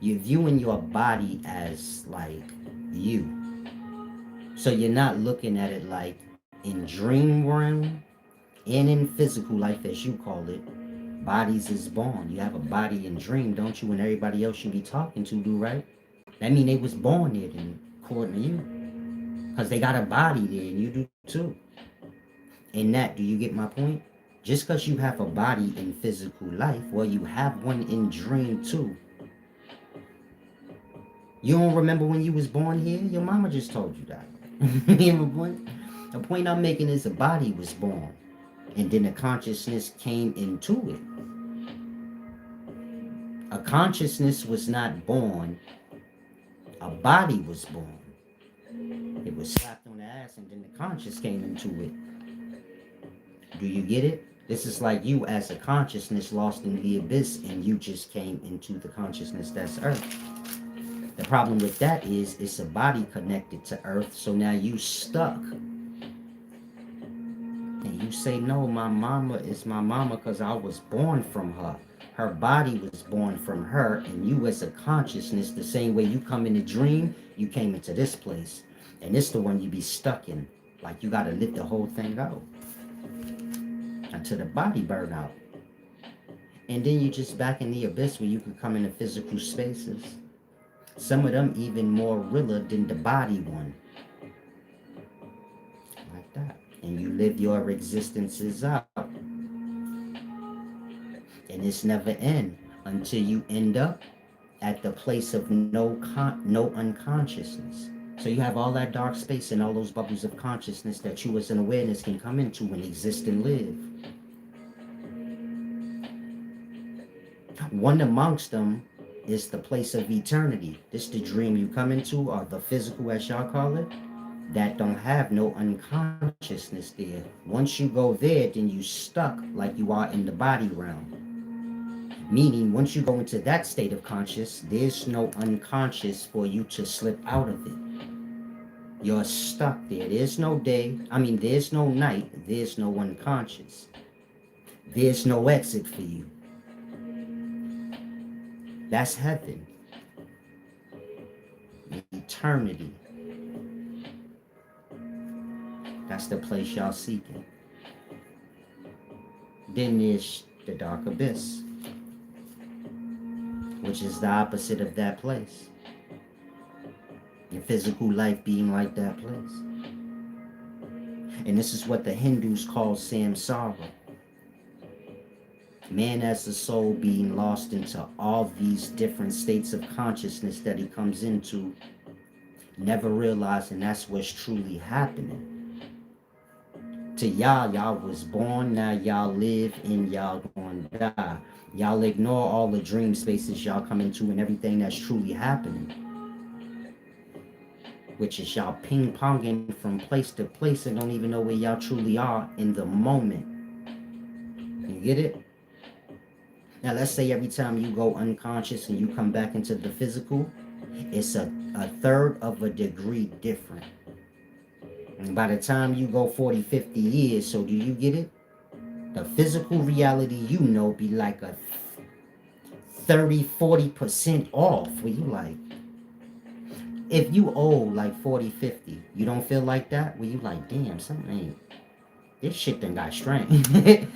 You're viewing your body as like you. So you're not looking at it like in dream realm and in physical life, as you call it. Bodies is born. You have a body in dream, don't you? And everybody else you be talking to do, right? That mean they was born there then, according to you. Because they got a body there and you do too. And that, do you get my point? Just because you have a body in physical life, well, you have one in dream too. You don't remember when you was born here? Your mama just told you that. You know the point? The point I'm making is a body was born. And then a consciousness came into it. A consciousness was not born. A body was born. It was slapped on the ass and then the conscious came into it. Do you get it? This is like you as a consciousness lost in the abyss and you just came into the consciousness that's Earth. The problem with that is it's a body connected to Earth, so now you stuck. And you you say, no, my mama is my mama because I was born from her. Her body was born from her, and you as a consciousness, the same way you come in a dream, you came into this place. And it's the one you be stuck in. Like you got to live the whole thing out until the body burn out. And then you just back in the abyss where you can come into physical spaces. Some of them even more realer than the body one. Like that. And you live your existences out. And it's never end until you end up at the place of no unconsciousness. So you have all that dark space and all those bubbles of consciousness that you as an awareness can come into and exist and live. One amongst them is the place of eternity. This the dream you come into, or the physical as y'all call it, that don't have no unconsciousness there. Once you go there, then you stuck like you are in the body realm. Meaning, once you go into that state of conscious, there's no unconscious for you to slip out of it. You're stuck there. There's no day. There's no night. There's no unconscious. There's no exit for you. That's heaven. Eternity. That's the place y'all seeking. Then there's the dark abyss, which is the opposite of that place. Your physical life being like that place. And this is what the Hindus call samsara. Man as a soul being lost into all these different states of consciousness that he comes into, never realizing that's what's truly happening. To y'all was born, now y'all live, and y'all gonna die. Y'all ignore all the dream spaces y'all come into and everything that's truly happening. Which is y'all ping-ponging from place to place and don't even know where y'all truly are in the moment. You get it? Now let's say every time you go unconscious and you come back into the physical, it's a third of a degree different. And by the time you go 40, 50 years, so do you get it? The physical reality you know be like a 30, 40% off where you like, if you old like 40, 50, you don't feel like that? Where you like, damn, something ain't, this shit done got strange. It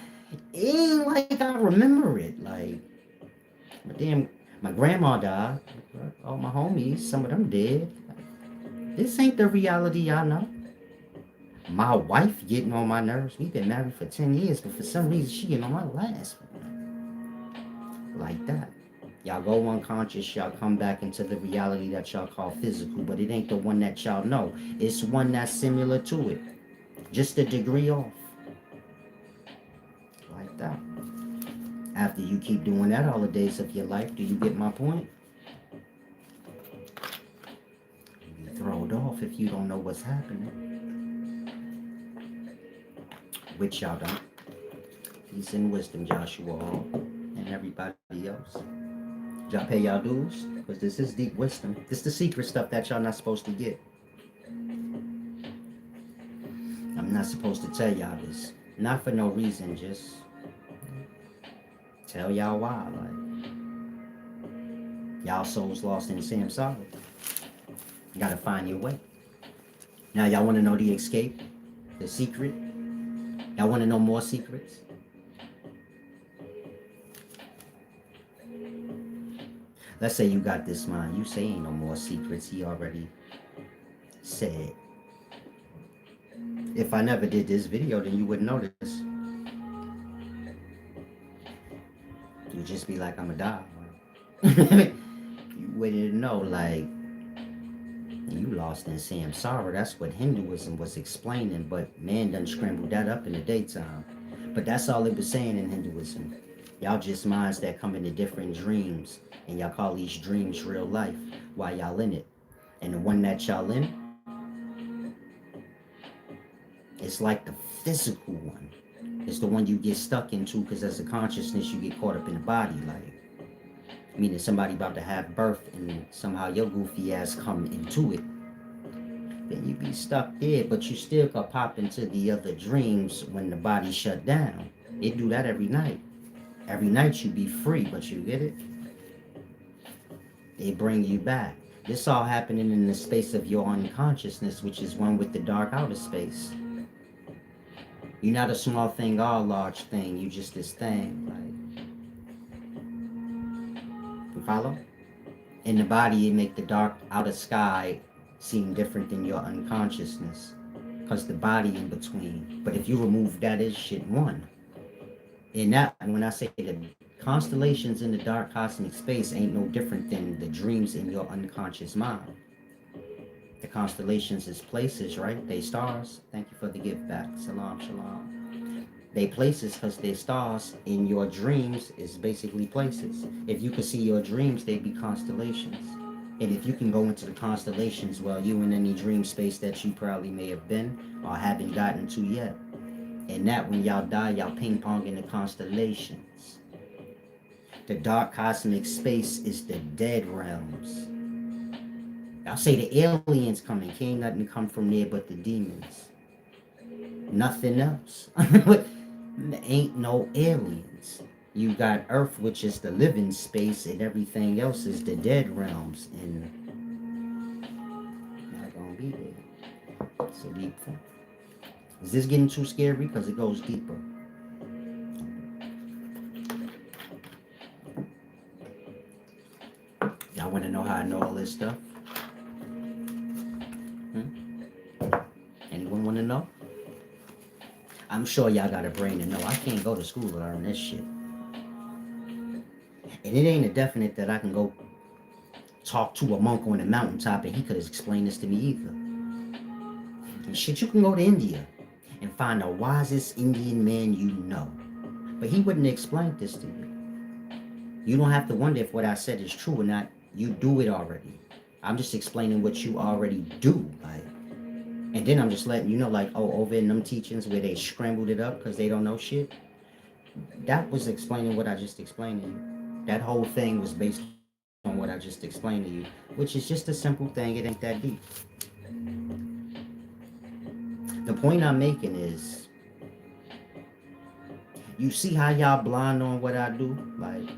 ain't like I remember it. Like, but damn, my grandma died. All my homies, some of them dead. This ain't the reality I know. My wife getting on my nerves. We've been married for 10 years, but for some reason she getting on my last. Like that. Y'all go unconscious, y'all come back into the reality that y'all call physical, but it ain't the one that y'all know. It's one that's similar to it. Just a degree off. Like that. After you keep doing that all the days of your life, do you get my point? You thrown off if you don't know what's happening. Which y'all don't. Peace and wisdom, Joshua Hall, and everybody else. Y'all pay y'all dues? Because this is deep wisdom. This is the secret stuff that y'all not supposed to get. I'm not supposed to tell y'all this. Not for no reason, just tell y'all why. Like, y'all souls lost in samsara. You gotta find your way. Now y'all wanna know the escape? The secret? Y'all wanna know more secrets? Let's say you got this mind. You say ain't no more secrets. He already said. If I never did this video, then you wouldn't notice. You'd just be like, I'ma die. You wouldn't know, like, you lost in samsara. That's what Hinduism was explaining, but man done scrambled that up in the daytime. But that's all it was saying in Hinduism. Y'all just minds that come into different dreams, and y'all call these dreams real life while y'all in it. And the one that y'all in, it's like the physical one. It's the one you get stuck into because as a consciousness, you get caught up in the body. Like, meaning somebody about to have birth and somehow your goofy ass come into it. then you be stuck there, but you still could pop into the other dreams when the body shut down. It do that every night. Every night you be free, but you get it? They bring you back. This all happening in the space of your unconsciousness, which is one with the dark outer space. You're not a small thing or a large thing. You just this thing. Like, you follow? In the body, it make the dark outer sky seem different than your unconsciousness. Because the body in between. But if you remove that, is shit one. And that, when I say the constellations in the dark cosmic space ain't no different than the dreams in your unconscious mind. The constellations is places, right? They stars. Thank you for the gift back. Salam, shalom. They places because they stars in your dreams is basically places. If you could see your dreams, they'd be constellations. And if you can go into the constellations, well, you in any dream space that you probably may have been or haven't gotten to yet. And that when y'all die, y'all ping pong in the constellations. The dark cosmic space is the dead realms. I'll say the aliens coming. Can't nothing come from there but the demons. Nothing else. Ain't no aliens. You got Earth, which is the living space, and everything else is the dead realms. And not gonna be there. It's a deep thing. Is this getting too scary? Because it goes deeper. Y'all want to know how I know all this stuff? Anyone want to know? I'm sure y'all got a brain to know. I can't go to school to learn this shit. And it ain't a definite that I can go talk to a monk on a mountaintop and he could have explained this to me either. And shit, you can go to India and find the wisest Indian man you know. But he wouldn't explain this to you. You don't have to wonder if what I said is true or not. You do it already. I'm just explaining what you already do. Like, and then I'm just letting you know, like, oh, over in them teachings where they scrambled it up because they don't know shit, that was explaining what I just explained to you. That whole thing was based on what I just explained to you, which is just a simple thing. It ain't that deep. The point I'm making is, you see how y'all blind on what I do? Like,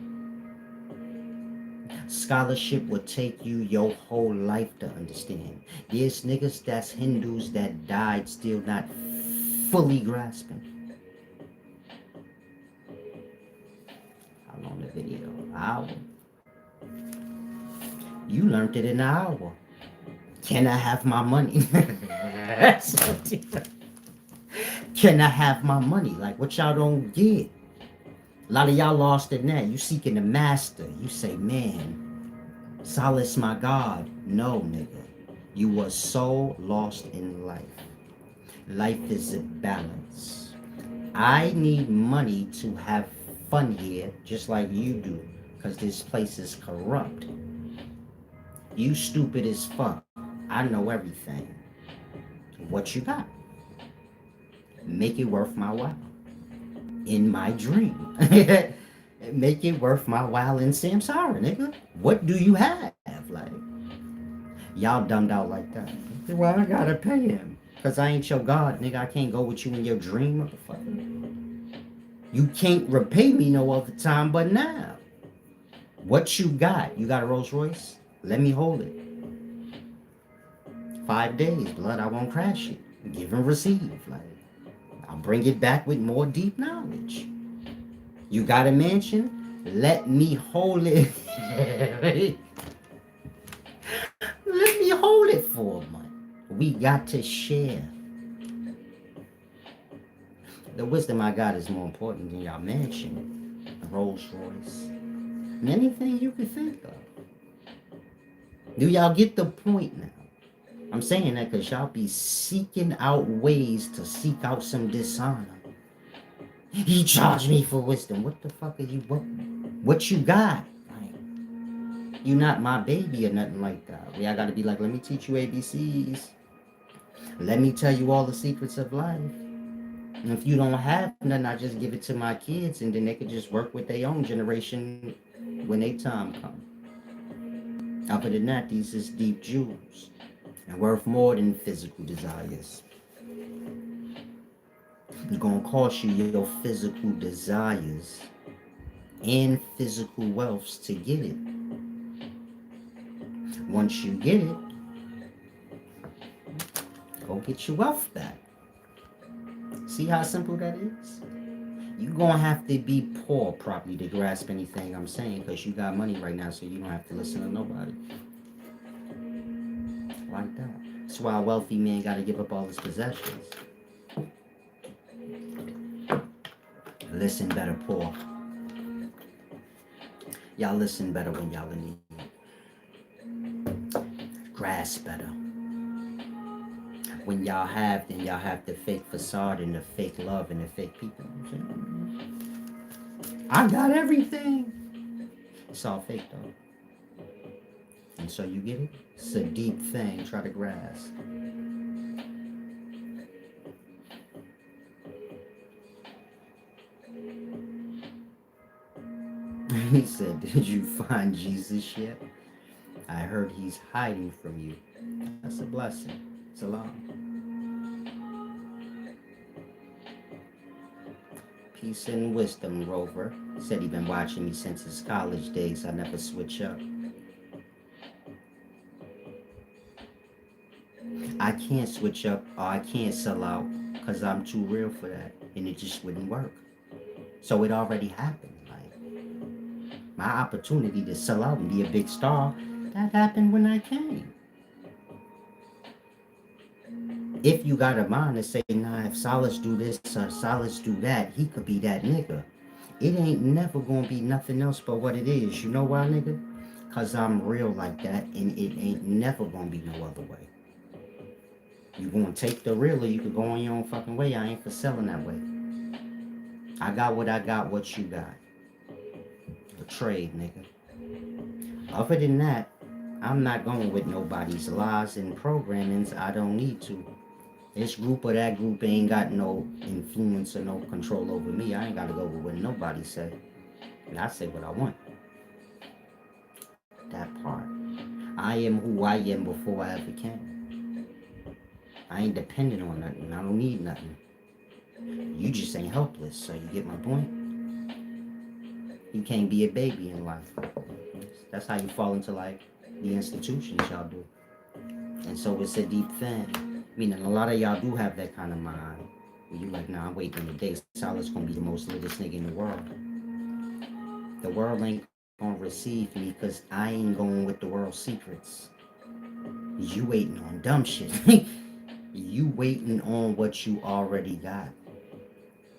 scholarship would take you your whole life to understand. There's niggas that's Hindus that died still not fully grasping. How long the video? An hour? You learned it in an hour. Can I have my money? That's so different. Can I have my money? Like, what y'all don't get? A lot of y'all lost in that. You seeking the master. You say, man, solace my God. No, nigga. You were so lost in life. Life is a balance. I need money to have fun here, just like you do, because this place is corrupt. You stupid as fuck. I know everything. What you got? Make it worth my while. In my dream. Make it worth my while in samsara, nigga. What do you have? Like, y'all dumbed out like that. Well, I gotta pay him. Cause I ain't your God, nigga. I can't go with you in your dream, motherfucker. You can't repay me no other time but now. What you got? You got a Rolls Royce? Let me hold it. 5 days, blood, I won't crash it. Give and receive. Like, I'll bring it back with more deep knowledge. You got a mansion? Let me hold it. Let me hold it for a month. We got to share. The wisdom I got is more important than y'all mansion, Rolls Royce, and anything you could think of. Do y'all get the point now? I'm saying that because y'all be seeking out ways to seek out some dishonor. He charged me for wisdom. What the fuck are you, what you got? Like, you not my baby or nothing like that. I gotta be like, let me teach you ABCs. Let me tell you all the secrets of life. And if you don't have nothing, I just give it to my kids and then they could just work with their own generation when their time comes. Other than that, these is deep jewels. and worth more than physical desires. It's gonna cost you your physical desires and physical wealth to get it. Once you get it, go get your wealth back. See how simple that is? You're gonna have to be poor probably to grasp anything I'm saying, because you got money right now, so you don't have to listen to nobody. Like that. That's why a wealthy man gotta give up all his possessions. Listen better, poor. Y'all listen better when y'all in need. Grasp better. When y'all have, then y'all have the fake facade and the fake love and the fake people. I got everything. It's all fake though. And so you get it? It's a deep thing. Try to grasp. He said, did you find Jesus yet? I heard he's hiding from you. That's a blessing. It's a lot. Peace and wisdom, Rover. Said he been watching me since his college days. I never switch up. I can't switch up or I can't sell out because I'm too real for that. And it just wouldn't work. So it already happened. Like, my opportunity to sell out and be a big star, that happened when I came. If you got a mind to say, nah, if Solace do this or Solace do that, he could be that nigga. It ain't never gonna be nothing else but what it is. You know why, nigga? Cause I'm real like that, and it ain't never gonna be no other way. You gonna take the real, or you could go on your own fucking way. I ain't for selling that way. I got what I got, what you got. The trade, nigga. Other than that, I'm not going with nobody's lies and programmings. I don't need to. This group or that group ain't got no influence or no control over me. I ain't gotta go with what nobody say. And I say what I want. That part. I am who I am before I ever came. I ain't dependent on nothing. I don't need nothing. You just ain't helpless, so you get my point? You can't be a baby in life. That's how you fall into like the institutions y'all do. And so it's a deep thing. Meaning a lot of y'all do have that kind of mind. Where you like, nah, I'm waiting the day Solid's gonna be the most litest nigga in the world. The world ain't gonna receive me because I ain't going with the world's secrets. You waiting on dumb shit. You waiting on what you already got.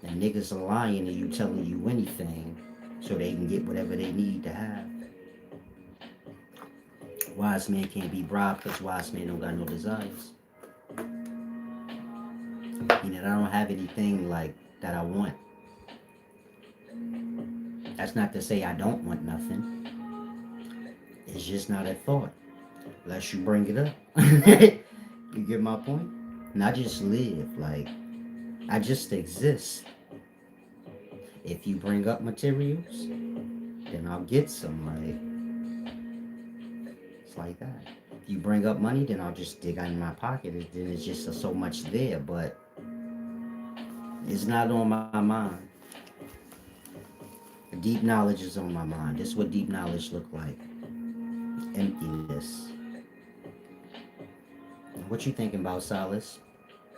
And niggas are lying to you, telling you anything so they can get whatever they need to have. Wise man can't be bribed because wise man don't got no desires. Meaning I don't have anything like that I want. That's not to say I don't want nothing. It's just not a thought. Unless you bring it up. You get my point? And I just live. Like, I just exist. If you bring up materials, then I'll get some. Like, it's like that. If you bring up money, then I'll just dig out in my pocket. Then it's just so much there, but it's not on my mind. Deep knowledge is on my mind. This is what deep knowledge look like. Emptiness. What you thinking about, Solace?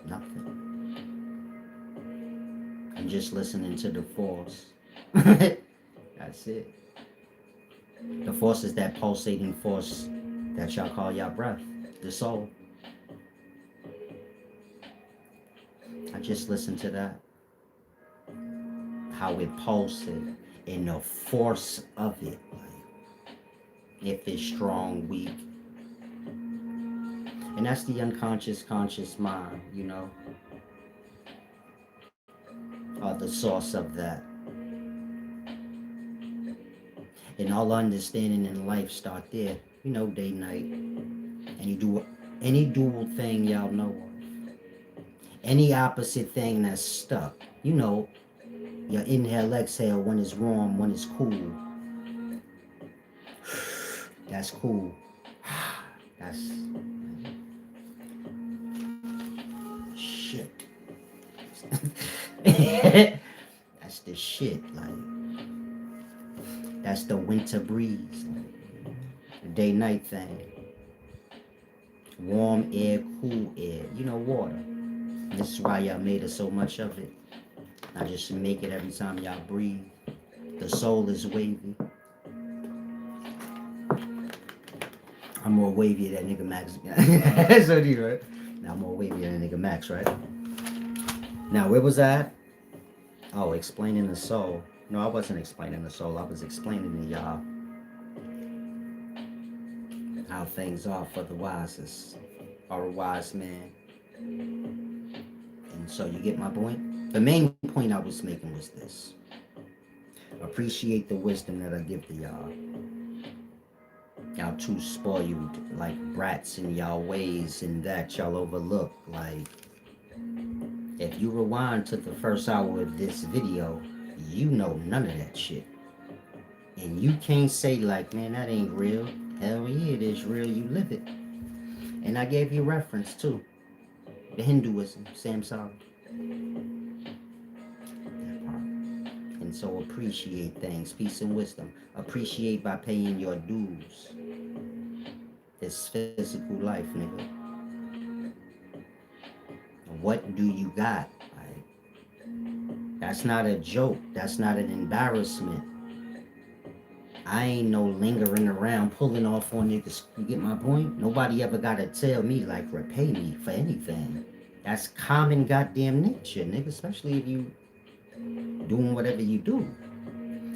Nothing. I'm just listening to the force. That's it. The force is that pulsating force that y'all call y'all breath, the soul. I just listen to that. How it pulses and the force of it. Like, if it's strong, weak. And that's the unconscious, conscious mind, you know? Or the source of that. And all understanding in life start there. You know, day, night. Any dual thing y'all know of. Any opposite thing that's stuck. You know, your inhale, exhale, one is warm, one is cool. That's cool. That's That's the shit. Like, that's the winter breeze. The day-night thing. Warm air, cool air. You know, water. This is why y'all made us so much of it. Not just to make it every time y'all breathe. The soul is wavy. I'm more wavy than nigga Max. So you right? Now I'm more wavy than nigga Max, right? Now where was I at? Oh, explaining the soul. No, I wasn't explaining the soul. I was explaining to y'all how things are for the wisest, or a wise man. And so you get my point? The main point I was making was this. Appreciate the wisdom that I give to y'all. Y'all too spoiled, like brats in y'all ways, and that y'all overlook. Like, if you rewind to the first hour of this video, you know none of that shit. And you can't say like, man, that ain't real. Hell yeah, it is real. You live it. And I gave you reference too. The Hinduism, Samsara. That part. And so appreciate things, peace and wisdom. Appreciate by paying your dues. This physical life, nigga. What do you got? Like, that's not a joke. That's not an embarrassment. I ain't no lingering around pulling off on niggas. You get my point? Nobody ever gotta tell me like repay me for anything. That's common goddamn nature, nigga. Especially if you doing whatever you do.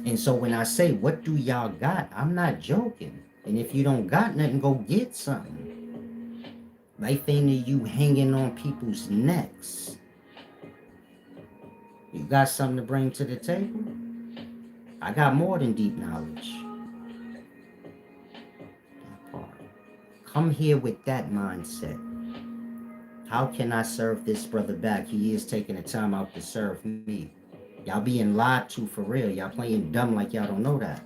And so when I say what do y'all got, I'm not joking. And if you don't got nothing, go get something. Life ain't you hanging on people's necks. You got something to bring to the table? I got more than deep knowledge. That part. Come here with that mindset. How can I serve this brother back? He is taking the time out to serve me. Y'all being lied to for real. Y'all playing dumb like y'all don't know that.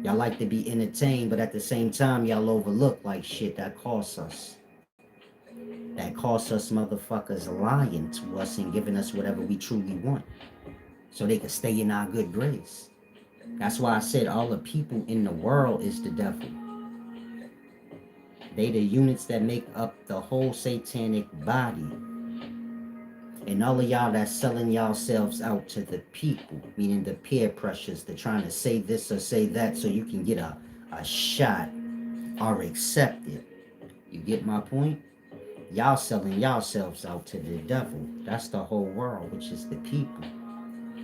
Y'all like to be entertained, but at the same time, y'all overlook like shit that costs us. That costs us motherfuckers lying to us and giving us whatever we truly want. So they can stay in our good grace. That's why I said all the people in the world is the devil. They the units that make up the whole satanic body. And all of y'all that's selling yourselves out to the people, meaning the peer pressures, they're trying to say this or say that so you can get a shot or accept it. You get my point? Y'all selling yourselves out to the devil. That's the whole world, which is the people.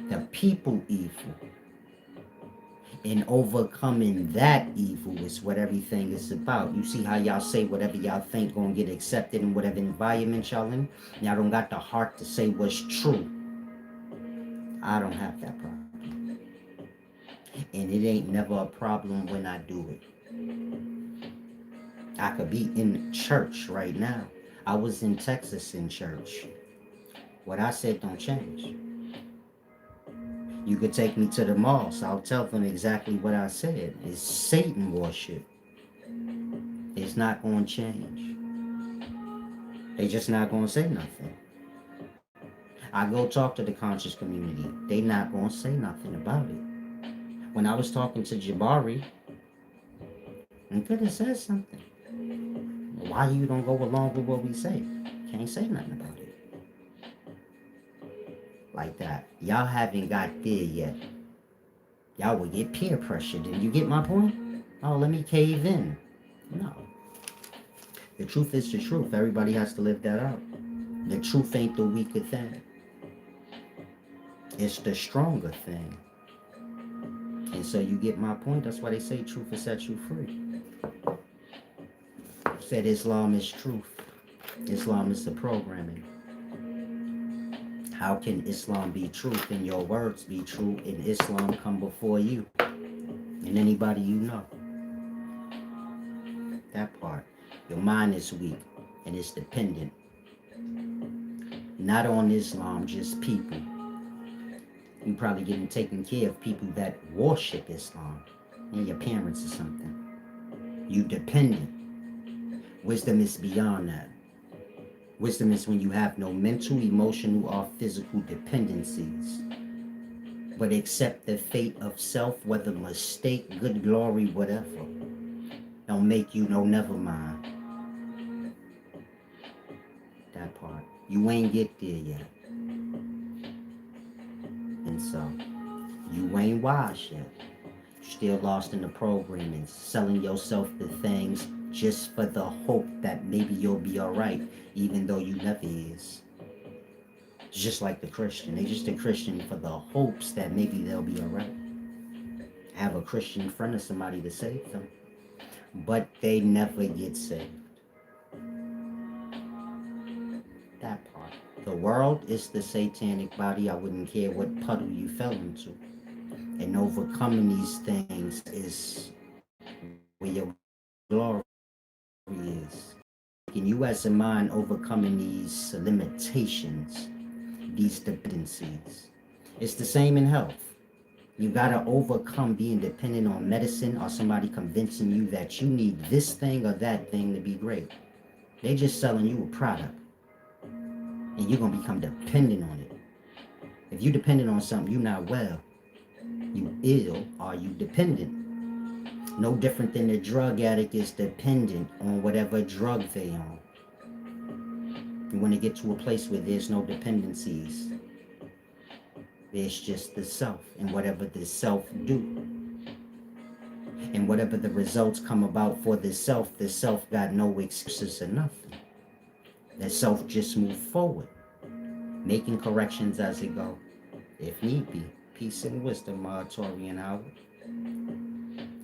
The people evil. And overcoming that evil is what everything is about. You see how y'all say whatever y'all think gonna get accepted in whatever environment y'all in? Y'all don't got the heart to say what's true. I don't have that problem. And it ain't never a problem when I do it. I could be in church right now. I was in Texas in church. What I said don't change. You could take me to the mosque. I'll tell them exactly what I said. It's Satan worship. It's not going to change. They just not going to say nothing. I go talk to the conscious community. They not going to say nothing about it. When I was talking to Jabari, he could have said something. Why you don't go along with what we say? Can't say nothing about it. Like that. Y'all haven't got there yet. Y'all will get peer pressured. And you get my point? Oh, let me cave in. No. The truth is the truth. Everybody has to live that out. The truth ain't the weaker thing. It's the stronger thing. And so you get my point. That's why they say truth will set you free. Said Islam is truth. Islam is the programming. How can Islam be truth and your words be true and Islam come before you and anybody you know? That part. Your mind is weak and it's dependent. Not on Islam, just people. You probably getting taken care of people that worship Islam and your parents or something. You dependent. Wisdom is beyond that. Wisdom is when you have no mental, emotional, or physical dependencies, but accept the fate of self, whether mistake, good glory, whatever. Don't make you no never mind. That part. You ain't get there yet. And so, you ain't wise yet. You're still lost in the programming, selling yourself the things just for the hope that maybe you'll be alright, even though you never is. It's just like the Christian. They just a Christian for the hopes that maybe they'll be alright. Have a Christian friend or somebody to save them. But they never get saved. That part. The world is the satanic body. I wouldn't care what puddle you fell into. And overcoming these things is where your glory is. And you as a mind overcoming these limitations, these dependencies. It's the same in health. You gotta overcome being dependent on medicine or somebody convincing you that you need this thing or that thing to be great. They're just selling you a product. And you're gonna become dependent on it. If you're dependent on something, you're not well. You ill or you dependent. No different than the drug addict is dependent on whatever drug they on. You want to get to a place where there's no dependencies. There's just the self and whatever the self do. And whatever the results come about for the self got no excuses or nothing. The self just move forward, making corrections as it go, if need be. Peace and wisdom, Tori and Howard.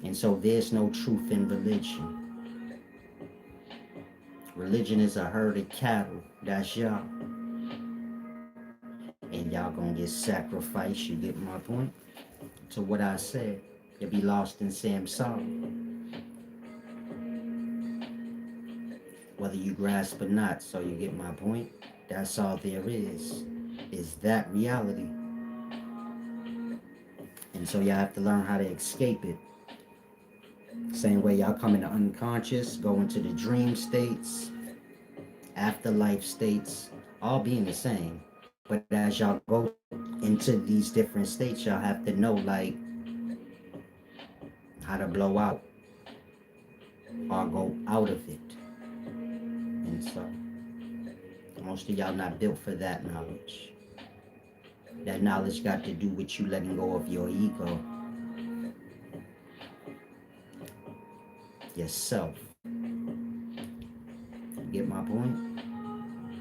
And so there's no truth in religion. Religion is a herd of cattle. That's y'all. And y'all gonna get sacrificed. You get my point? To what I said. You'll be lost in samsara. Whether you grasp or not. So you get my point? That's all there is that reality. And so y'all have to learn how to escape it. Same way y'all come into unconscious, go into the dream states, afterlife states, all being the same. But as y'all go into these different states, y'all have to know like how to blow out or go out of it. And so most of y'all not built for that knowledge. That knowledge got to do with you letting go of your ego, yourself. You get my point?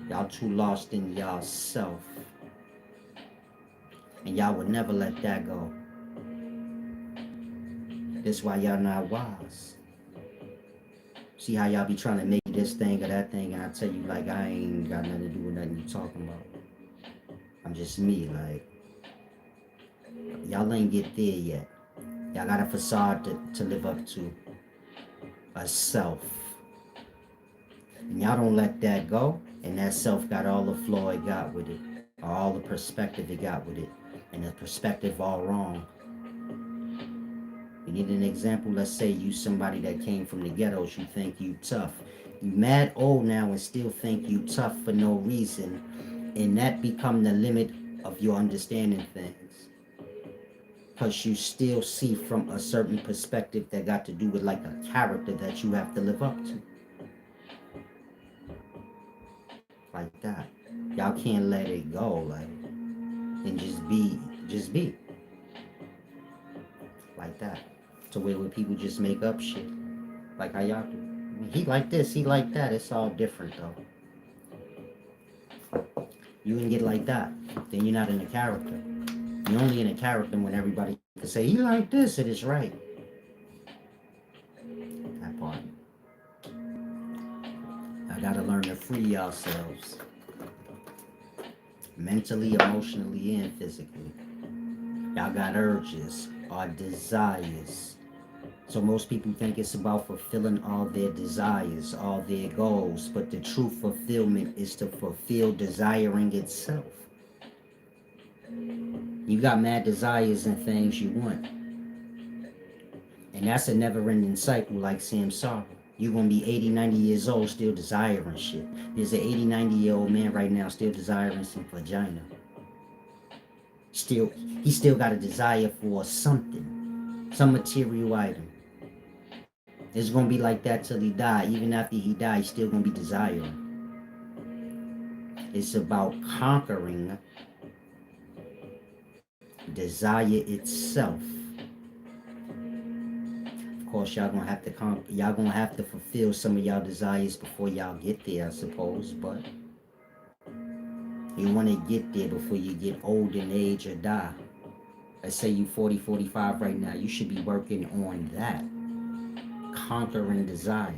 Y'all too lost in y'all self. And y'all would never let that go. That's why y'all not wise. See how y'all be trying to make this thing or that thing, and I tell you like I ain't got nothing to do with nothing you talking about. I'm just me, like y'all ain't get there yet. Y'all got a facade to live up to. A self. And y'all don't let that go, and that self got all the flaw it got with it, or all the perspective it got with it, and the perspective all wrong. You need an example. Let's say you somebody that came from the ghettos, you think you tough. You mad old now and still think you tough for no reason, and that become the limit of your understanding things. Because you still see from a certain perspective that got to do with like a character that you have to live up to. Like that. Y'all can't let it go, like, and just be. Like that. To where people just make up shit. Like how y'all do. He like this, he like that. It's all different though. You can get like that, then you're not in a character. You're only in a character when everybody can say, he like this, it is right. That part. I gotta learn to free ourselves. Mentally, emotionally, and physically. Y'all got urges or desires. So most people think it's about fulfilling all their desires, all their goals, but the true fulfillment is to fulfill desiring itself. You got mad desires and things you want. And that's a never-ending cycle like samsara. You're going to be 80, 90 years old still desiring shit. There's an 80, 90-year-old man right now still desiring some vagina. Still, he still got a desire for something, some material item. It's going to be like that till he die. Even after he die, he's still going to be desiring. It's about conquering desire itself. Of course, y'all gonna have to y'all gonna have to fulfill some of y'all desires before y'all get there, I suppose. But you want to get there before you get old in age or die. Let's say you 40, 45 right now. You should be working on that, conquering desire.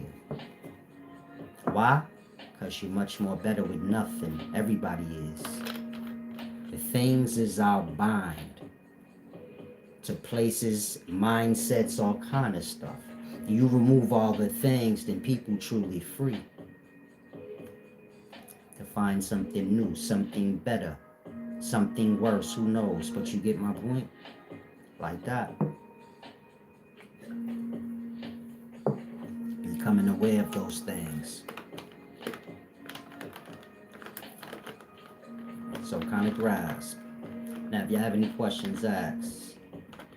Why? Because you're much more better with nothing. Everybody is. The things is our bind to places, mindsets, all kind of stuff. You remove all the things, then people truly free to find something new, something better, something worse, who knows? But you get my point? Like that. Becoming aware of those things. So kind of grasp. Now, if you have any questions, ask.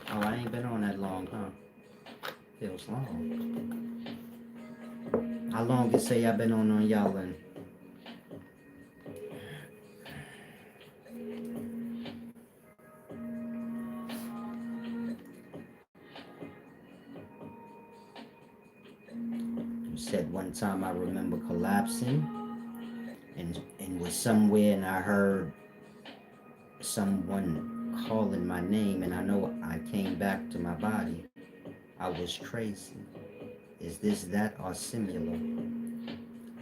Oh, I ain't been on that long, huh? Feels long. How long it say I've been on y'all and you said one time I remember collapsing and was somewhere and I heard someone calling my name and I know I came back to my body. I was crazy. Is this that or similar?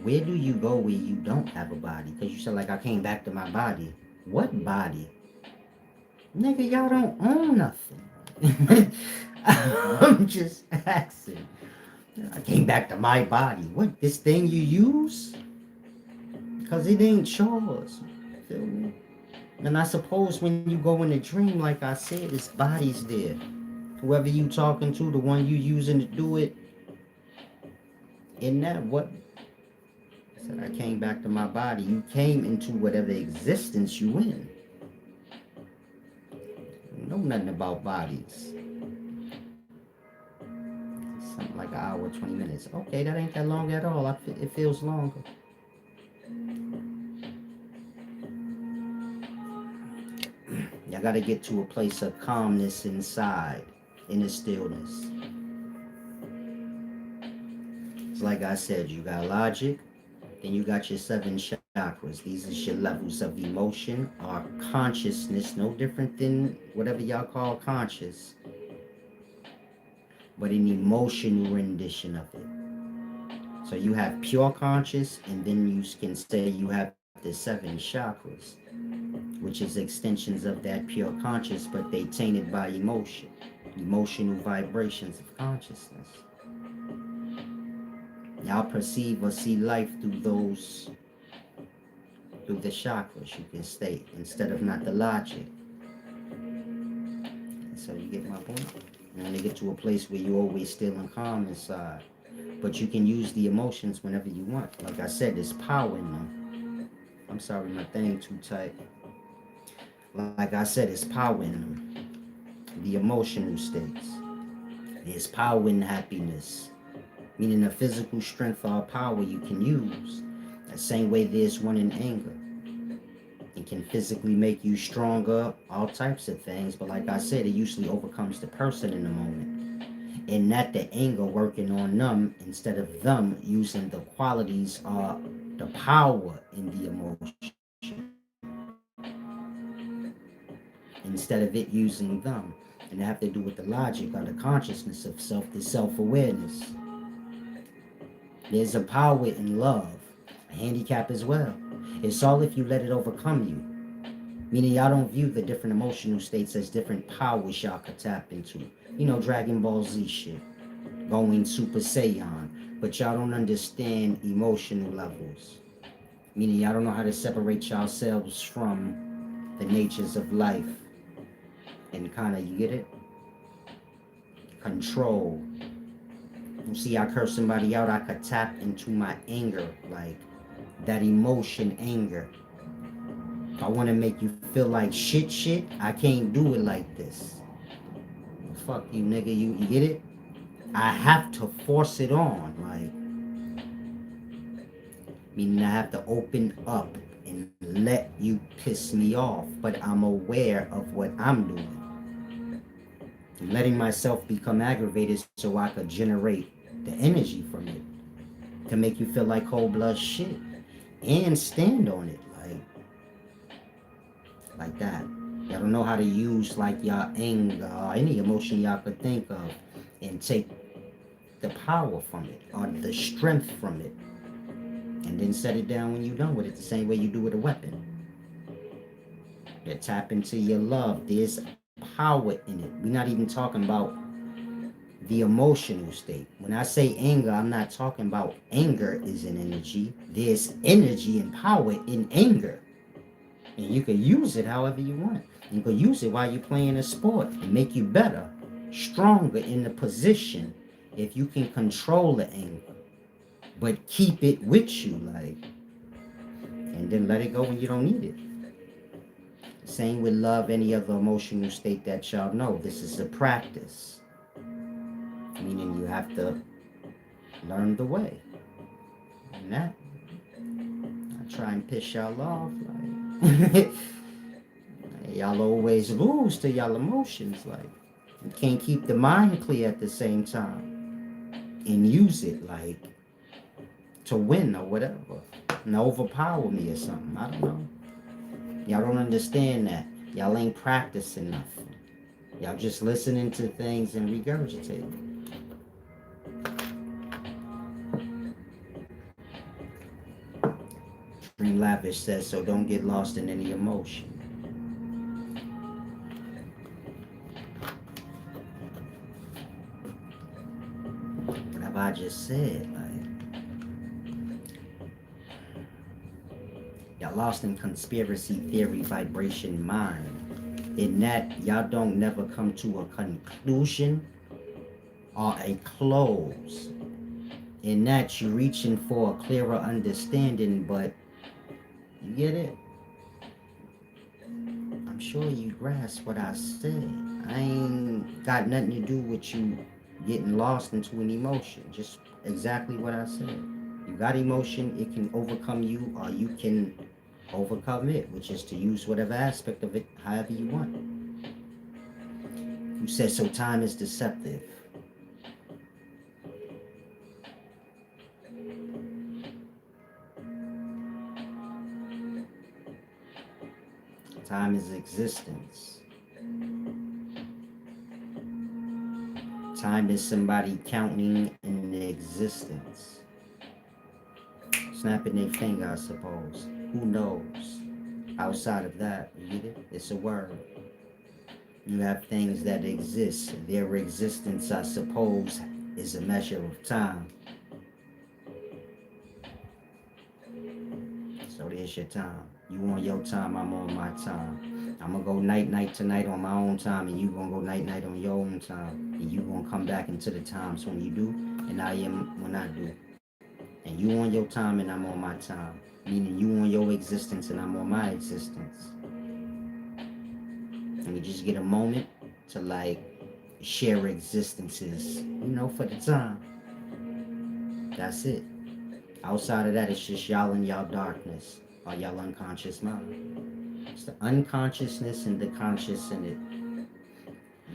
Where do you go where you don't have a body? Because you said like I came back to my body. What body? Nigga, y'all don't own nothing. I'm just asking. I came back to my body. What, this thing you use? Because it ain't yours. Feel me? And I suppose when you go in a dream, like I said, it's bodies there. Whoever you talking to, the one you using to do it, in that, what? I said, I came back to my body. You came into whatever existence you in. You know nothing about bodies. Something like an hour, 20 minutes. Okay, that ain't that long at all. It feels longer. Y'all gotta get to a place of calmness inside, in the stillness. It's like I said, you got logic, then you got your 7 chakras. These are your levels of emotion or consciousness, no different than whatever y'all call conscious, but an emotional rendition of it. So you have pure conscious, and then you can say you have the 7 chakras, which is extensions of that pure conscious, but they tainted by emotion, emotional vibrations of consciousness. Y'all perceive or see life through the chakras, you can state, instead of not the logic. And so you get my point? You want to get to a place where you're always still and calm inside. But you can use the emotions whenever you want. Like I said, there's power in them. I'm sorry, my thing too tight. Like I said, there's power in them. The emotional states. There's power in happiness. Meaning the physical strength or power you can use. The same way there's one in anger. It can physically make you stronger, all types of things. But like I said, it usually overcomes the person in the moment. And not the anger working on them instead of them using the qualities or the power in the emotion. Instead of it using them. And they have to do with the logic or the consciousness of self, the self-awareness. There's a power in love, a handicap as well. It's all if you let it overcome you. Meaning y'all don't view the different emotional states as different powers y'all could tap into. You know, Dragon Ball Z shit. Going Super Saiyan. But y'all don't understand emotional levels. Meaning y'all don't know how to separate yourselves from the natures of life. And kind of, you get it? Control. You see, I curse somebody out, I could tap into my anger, like that emotion, anger. If I want to make you feel like shit, I can't do it like this. Fuck you, nigga. You get it? I have to force it on, like, meaning I have to open up and let you piss me off, but I'm aware of what I'm doing. I'm letting myself become aggravated so I could generate the energy from it to make you feel like cold blood shit and stand on it, like that. Y'all don't know how to use like y'all anger or any emotion y'all could think of and take the power from it or the strength from it and then set it down when you're done with it the same way you do with a weapon. You tap into your love. There's power in it. We're not even talking about the emotional state. When I say anger, I'm not talking about anger is an energy. There's energy and power in anger. And you can use it however you want. You can use it while you're playing a sport and make you better, stronger in the position if you can control the anger. But keep it with you, like, and then let it go when you don't need it. Same with love, any other emotional state that y'all know. This is a practice. Meaning you have to learn the way. And that, I try and piss y'all off. Like, y'all always lose to y'all emotions. Like, you can't keep the mind clear at the same time and use it, like, to win or whatever. And overpower me or something. I don't know. Y'all don't understand that. Y'all ain't practicing nothing. Y'all just listening to things and regurgitating. Dream Lavish says, so don't get lost in any emotion. What have I just said? Y'all lost in conspiracy theory vibration mind. In that, y'all don't never come to a conclusion or a close. In that, you're reaching for a clearer understanding, but you get it? I'm sure you grasp what I said. I ain't got nothing to do with you getting lost into an emotion. Just exactly what I said. You got emotion, it can overcome you, or you can overcome it, which is to use whatever aspect of it however you want. Who said so time is deceptive? Time is existence. Time is somebody counting in existence. Snapping their finger, I suppose. Who knows? Outside of that, you get it? It's a word. You have things that exist. Their existence, I suppose, is a measure of time. So there's your time. You on your time, I'm on my time. I'm gonna go night tonight on my own time, and you gonna go night on your own time. And you gonna come back into the times when you do, and I am when I do. And you on your time and I'm on my time. Meaning you on your existence and I'm on my existence. And we just get a moment to like share existences, for the time. That's it. Outside of that, it's just y'all in y'all darkness or y'all unconscious mind. It's the unconsciousness and the conscious in it.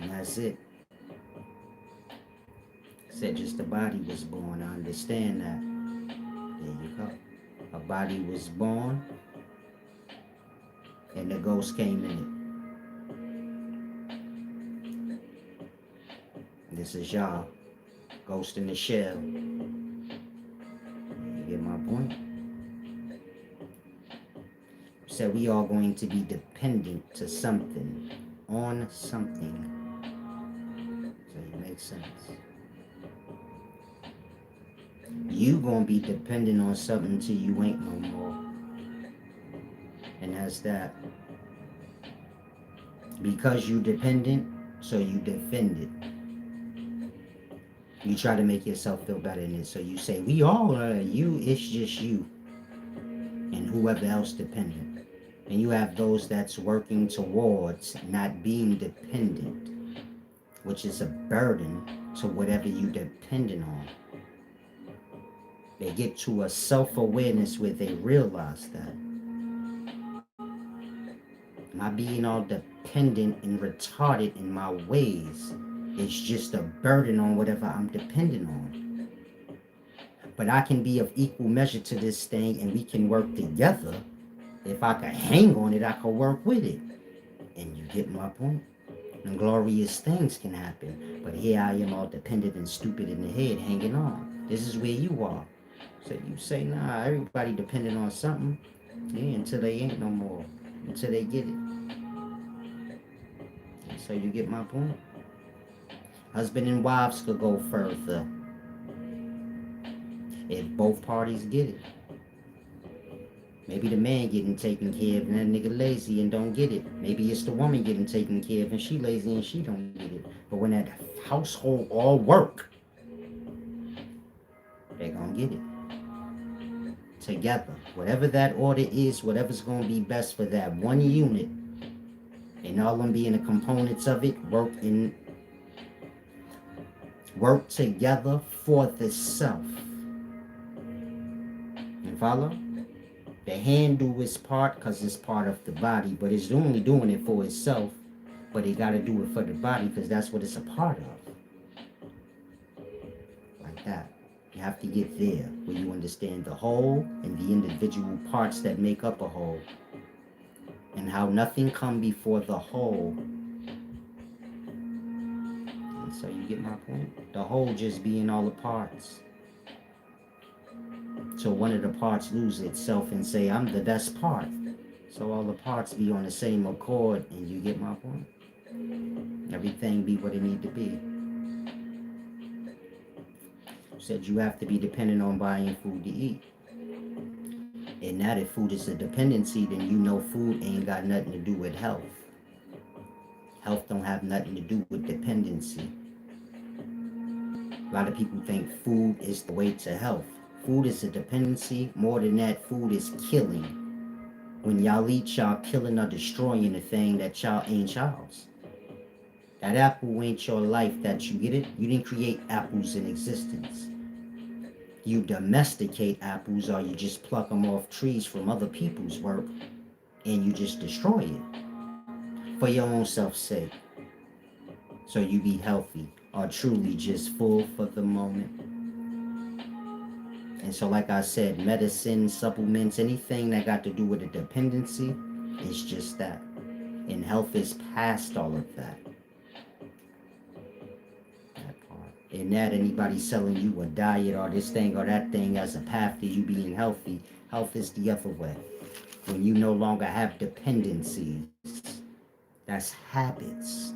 And that's it. Said just the body was born. I understand that. There you go. A body was born and the ghost came in it. This is y'all. Ghost in the shell. You get my point? Said we are going to be dependent to something. On something. So it makes sense. You gonna be dependent on something till you ain't no more. And that's that. Because you dependent, so you defend it. You try to make yourself feel better than it. So you say, we all are you, it's just you and whoever else dependent. And you have those that's working towards not being dependent, which is a burden to whatever you dependent on. They get to a self-awareness where they realize that not being all dependent and retarded in my ways is just a burden on whatever I'm dependent on. But I can be of equal measure to this thing and we can work together. If I could hang on it, I could work with it. And you get my point? And glorious things can happen. But here I am all dependent and stupid in the head hanging on. This is where you are. So you say, nah, everybody dependent on something. Yeah, until they ain't no more. Until they get it. And so you get my point? Husband and wives could go further if both parties get it. Maybe the man getting taken care of and that nigga lazy and don't get it. Maybe it's the woman getting taken care of and she lazy and she don't get it. But when that household all work, they gonna get it. Together. Whatever that order is, whatever's gonna be best for that one unit, and all them being the components of it, work together for the self. You follow? The hand do its part because it's part of the body, but it's only doing it for itself. But it got to do it for the body because that's what it's a part of. Like that. You have to get there where you understand the whole and the individual parts that make up a whole. And how nothing come before the whole. And so you get my point? The whole just being all the parts. So one of the parts lose itself and say, I'm the best part. So all the parts be on the same accord and you get my point? Everything be what it need to be. Said you have to be dependent on buying food to eat. And now if food is a dependency, then you know food ain't got nothing to do with health. Health don't have nothing to do with dependency. A lot of people think food is the way to health. Food is a dependency. More than that, food is killing. When y'all eat, y'all killing or destroying the thing that y'all ain't y'all's. That apple ain't your life that you get it. You didn't create apples in existence. You domesticate apples or you just pluck them off trees from other people's work and you just destroy it for your own self's sake. So you be healthy or truly just full for the moment. And so like I said, medicine, supplements, anything that got to do with a dependency is just that. And health is past all of that. And that anybody selling you a diet or this thing or that thing as a path to you being healthy, health is the other way. When you no longer have dependencies, that's habits.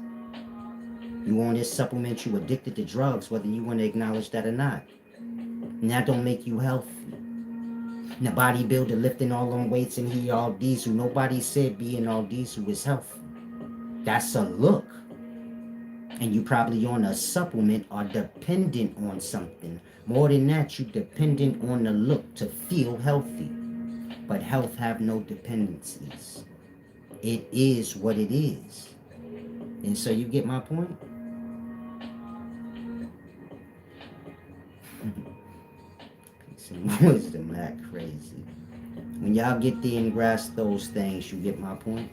You on this supplement, you addicted to drugs, whether you want to acknowledge that or not. And that don't make you healthy. The bodybuilder lifting all them weights and he all diesel. Nobody said being all diesel is healthy. That's a look. And you probably on a supplement or dependent on something. More than that, you dependent on the look to feel healthy. But health have no dependencies. It is what it is. And so you get my point? Some wisdom, that crazy. When y'all get there and grasp those things, you get my point?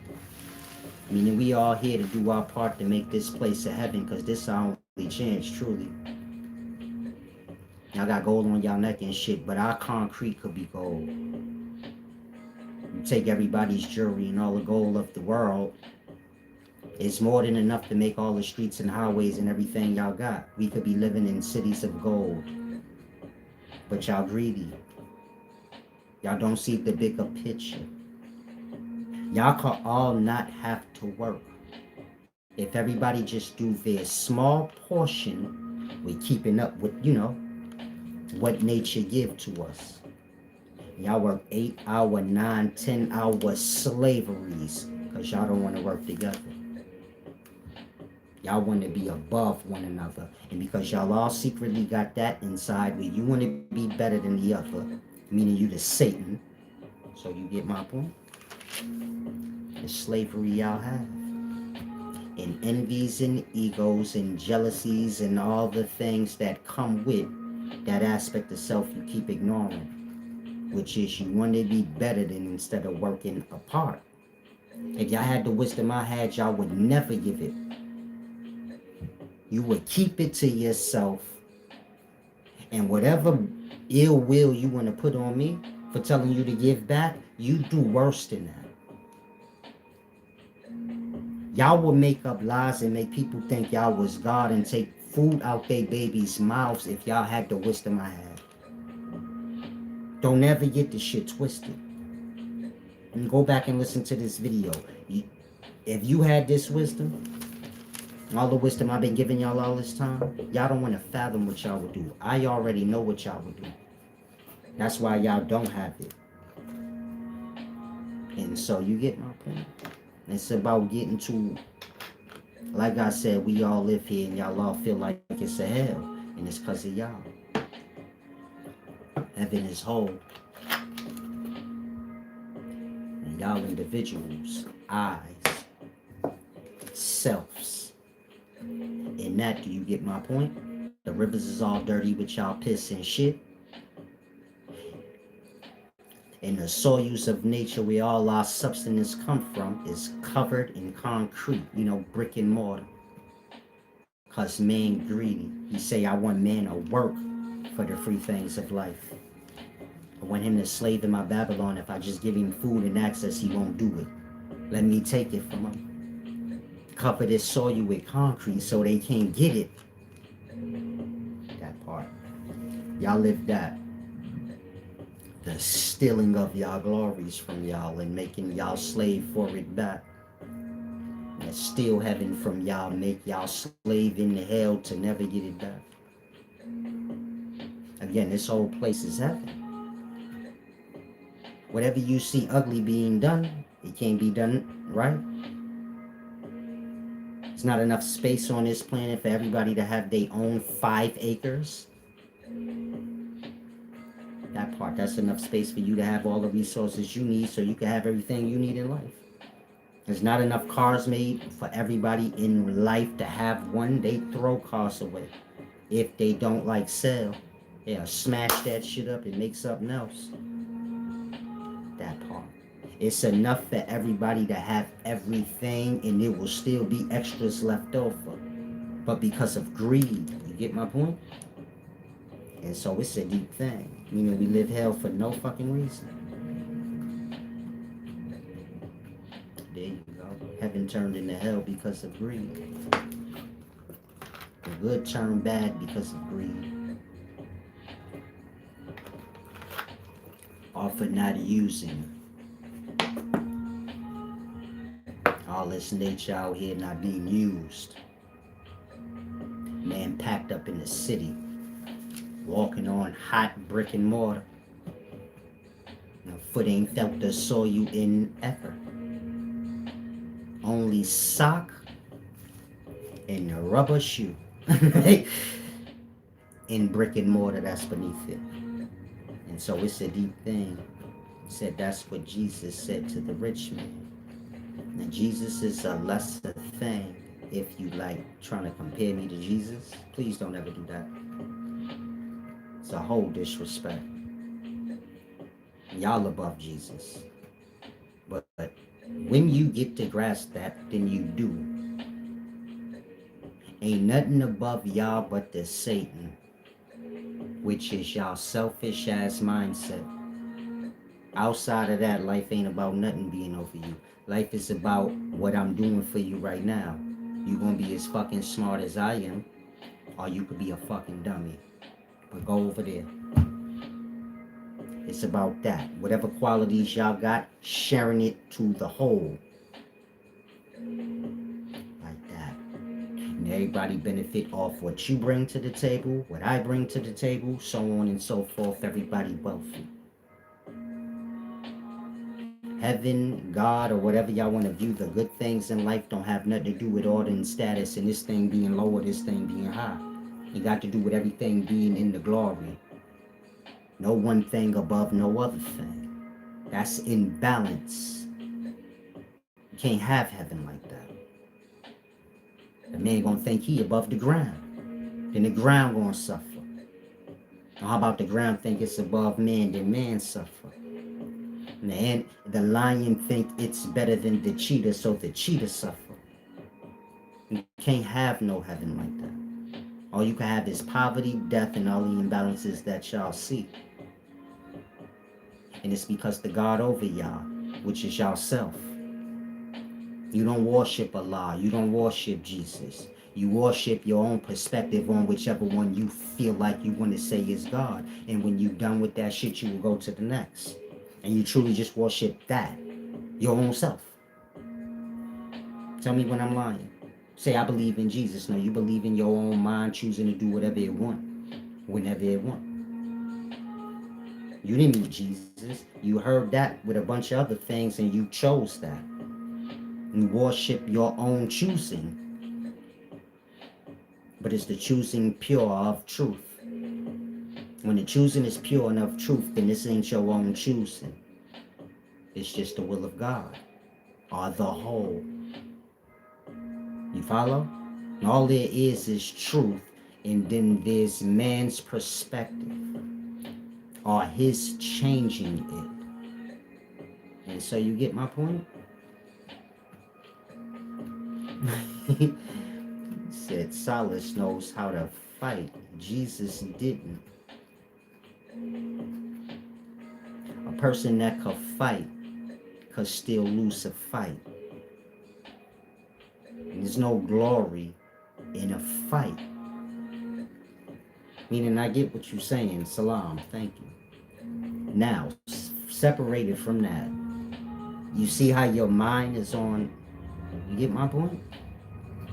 Meaning we all here to do our part to make this place a heaven, because this our only chance, truly. Y'all got gold on y'all neck and shit, but our concrete could be gold. You take everybody's jewelry and all the gold of the world, it's more than enough to make all the streets and highways and everything y'all got. We could be living in cities of gold. But y'all greedy. Y'all don't see the bigger picture. Y'all could all not have to work. If everybody just do their small portion with keeping up with, what nature give to us. Y'all work 8-hour, 9, 10-hour slaveries because y'all don't want to work together. Y'all want to be above one another. And because y'all all secretly got that inside where you want to be better than the other, meaning you the Satan. So you get my point? The slavery y'all have. And envies and egos and jealousies and all the things that come with that aspect of self you keep ignoring, which is you want to be better than instead of working apart. If y'all had the wisdom I had, y'all would never give it. You would keep it to yourself, and whatever ill will you want to put on me for telling you to give back, you do worse than that. Y'all will make up lies and make people think y'all was God and take food out their babies' mouths if y'all had the wisdom I had. Don't ever get this shit twisted. And go back and listen to this video. If you had this wisdom, all the wisdom I've been giving y'all all this time, y'all don't want to fathom what y'all would do. I already know what y'all would do. That's why y'all don't have it. And so you get my point. It's about getting to, like I said, we all live here and y'all all feel like it's a hell. And it's because of y'all. Heaven is whole. And y'all individuals, eyes, selves. In that, do you get my point? The rivers is all dirty with y'all piss and shit. And the soils of nature where all our substance come from is covered in concrete, brick and mortar. Cause man greedy. He say, I want man to work for the free things of life. I want him to slave in my Babylon. If I just give him food and access, he won't do it. Let me take it from him. Cover this soil with concrete so they can't get it. That part. Y'all live that. The stealing of y'all glories from y'all and making y'all slave for it back. And steal heaven from y'all, make y'all slave in the hell to never get it back. Again, this whole place is heaven. Whatever you see ugly being done, it can't be done right. There's not enough space on this planet for everybody to have their own 5 acres. That part, that's enough space for you to have all the resources you need so you can have everything you need in life. There's not enough cars made for everybody in life to have one. They throw cars away. If they don't like sell, they'll smash that shit up and make something else. That part. It's enough for everybody to have everything and there will still be extras left over. But because of greed, you get my point? And so it's a deep thing. Meaning we live hell for no fucking reason. There you go. Heaven turned into hell because of greed. The good turned bad because of greed. Or for not using all this nature out here not being used. Man packed up in the city, walking on hot brick and mortar. Foot ain't felt the soil in ever. Only sock and a rubber shoe. In brick and mortar that's beneath it. And so it's a deep thing. He said that's what Jesus said to the rich man. And Jesus is a lesser thing. If you like trying to compare me to Jesus, please don't ever do that. It's a whole disrespect. Y'all above Jesus. But when you get to grasp that, then you do. Ain't nothing above y'all but the Satan, which is y'all selfish ass mindset. Outside of that, life ain't about nothing being over you. Life is about what I'm doing for you right now. You gonna be as fucking smart as I am, or you could be a fucking dummy. But go over there. It's about that. Whatever qualities y'all got, sharing it to the whole. Like that. And everybody benefit off what you bring to the table, what I bring to the table, so on and so forth. Everybody wealthy. Heaven, God, or whatever y'all want to view, the good things in life don't have nothing to do with order and status and this thing being low or this thing being high. It got to do with everything being in the glory. No one thing above no other thing. That's in balance. You can't have heaven like that. The man gonna think he above the ground. Then the ground gonna suffer. Or how about the ground think it's above man, then man suffer. And the lion think it's better than the cheetah, so the cheetah suffer. You can't have no heaven like that. All you can have is poverty, death, and all the imbalances that y'all see. And it's because the God over y'all, which is y'all self. You don't worship Allah. You don't worship Jesus. You worship your own perspective on whichever one you feel like you want to say is God. And when you're done with that shit, you will go to the next. And you truly just worship that, your own self. Tell me when I'm lying. Say I believe in Jesus. No, you believe in your own mind choosing to do whatever it want, whenever it want. You didn't meet Jesus. You heard that with a bunch of other things and you chose that. You worship your own choosing. But it's the choosing pure of truth. When the choosing is pure and of truth, then this ain't your own choosing. It's just the will of God, or the whole. You follow? And all there is truth, and then there's man's perspective, or his changing it. And so you get my point? Said Silas knows how to fight. Jesus didn't. A person that could fight could still lose a fight. And there's no glory in a fight. Meaning, I get what you're saying. Salam, thank you. Now, separated from that, you see how your mind is on. You get my point?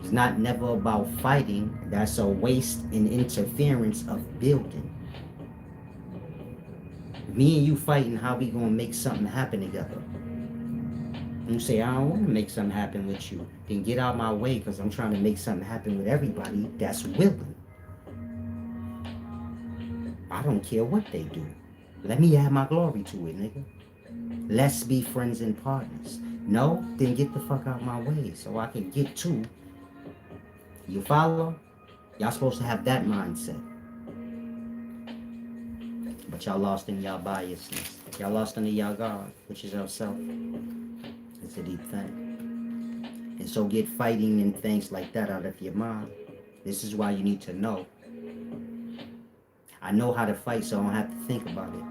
It's not never about fighting. That's a waste and interference of building. Me and you fighting, how we gonna make something happen together? You say, I don't want to make something happen with you. Then get out my way, because I'm trying to make something happen with everybody that's willing. I don't care what they do. Let me add my glory to it, nigga. Let's be friends and partners. No? Then get the fuck out my way so I can get to. You follow? Y'all supposed to have that mindset. But y'all lost in y'all biasness. Y'all lost in y'all God, which is yourself. It's a deep thing. And so get fighting and things like that out of your mind. This is why you need to know. I know how to fight, so I don't have to think about it.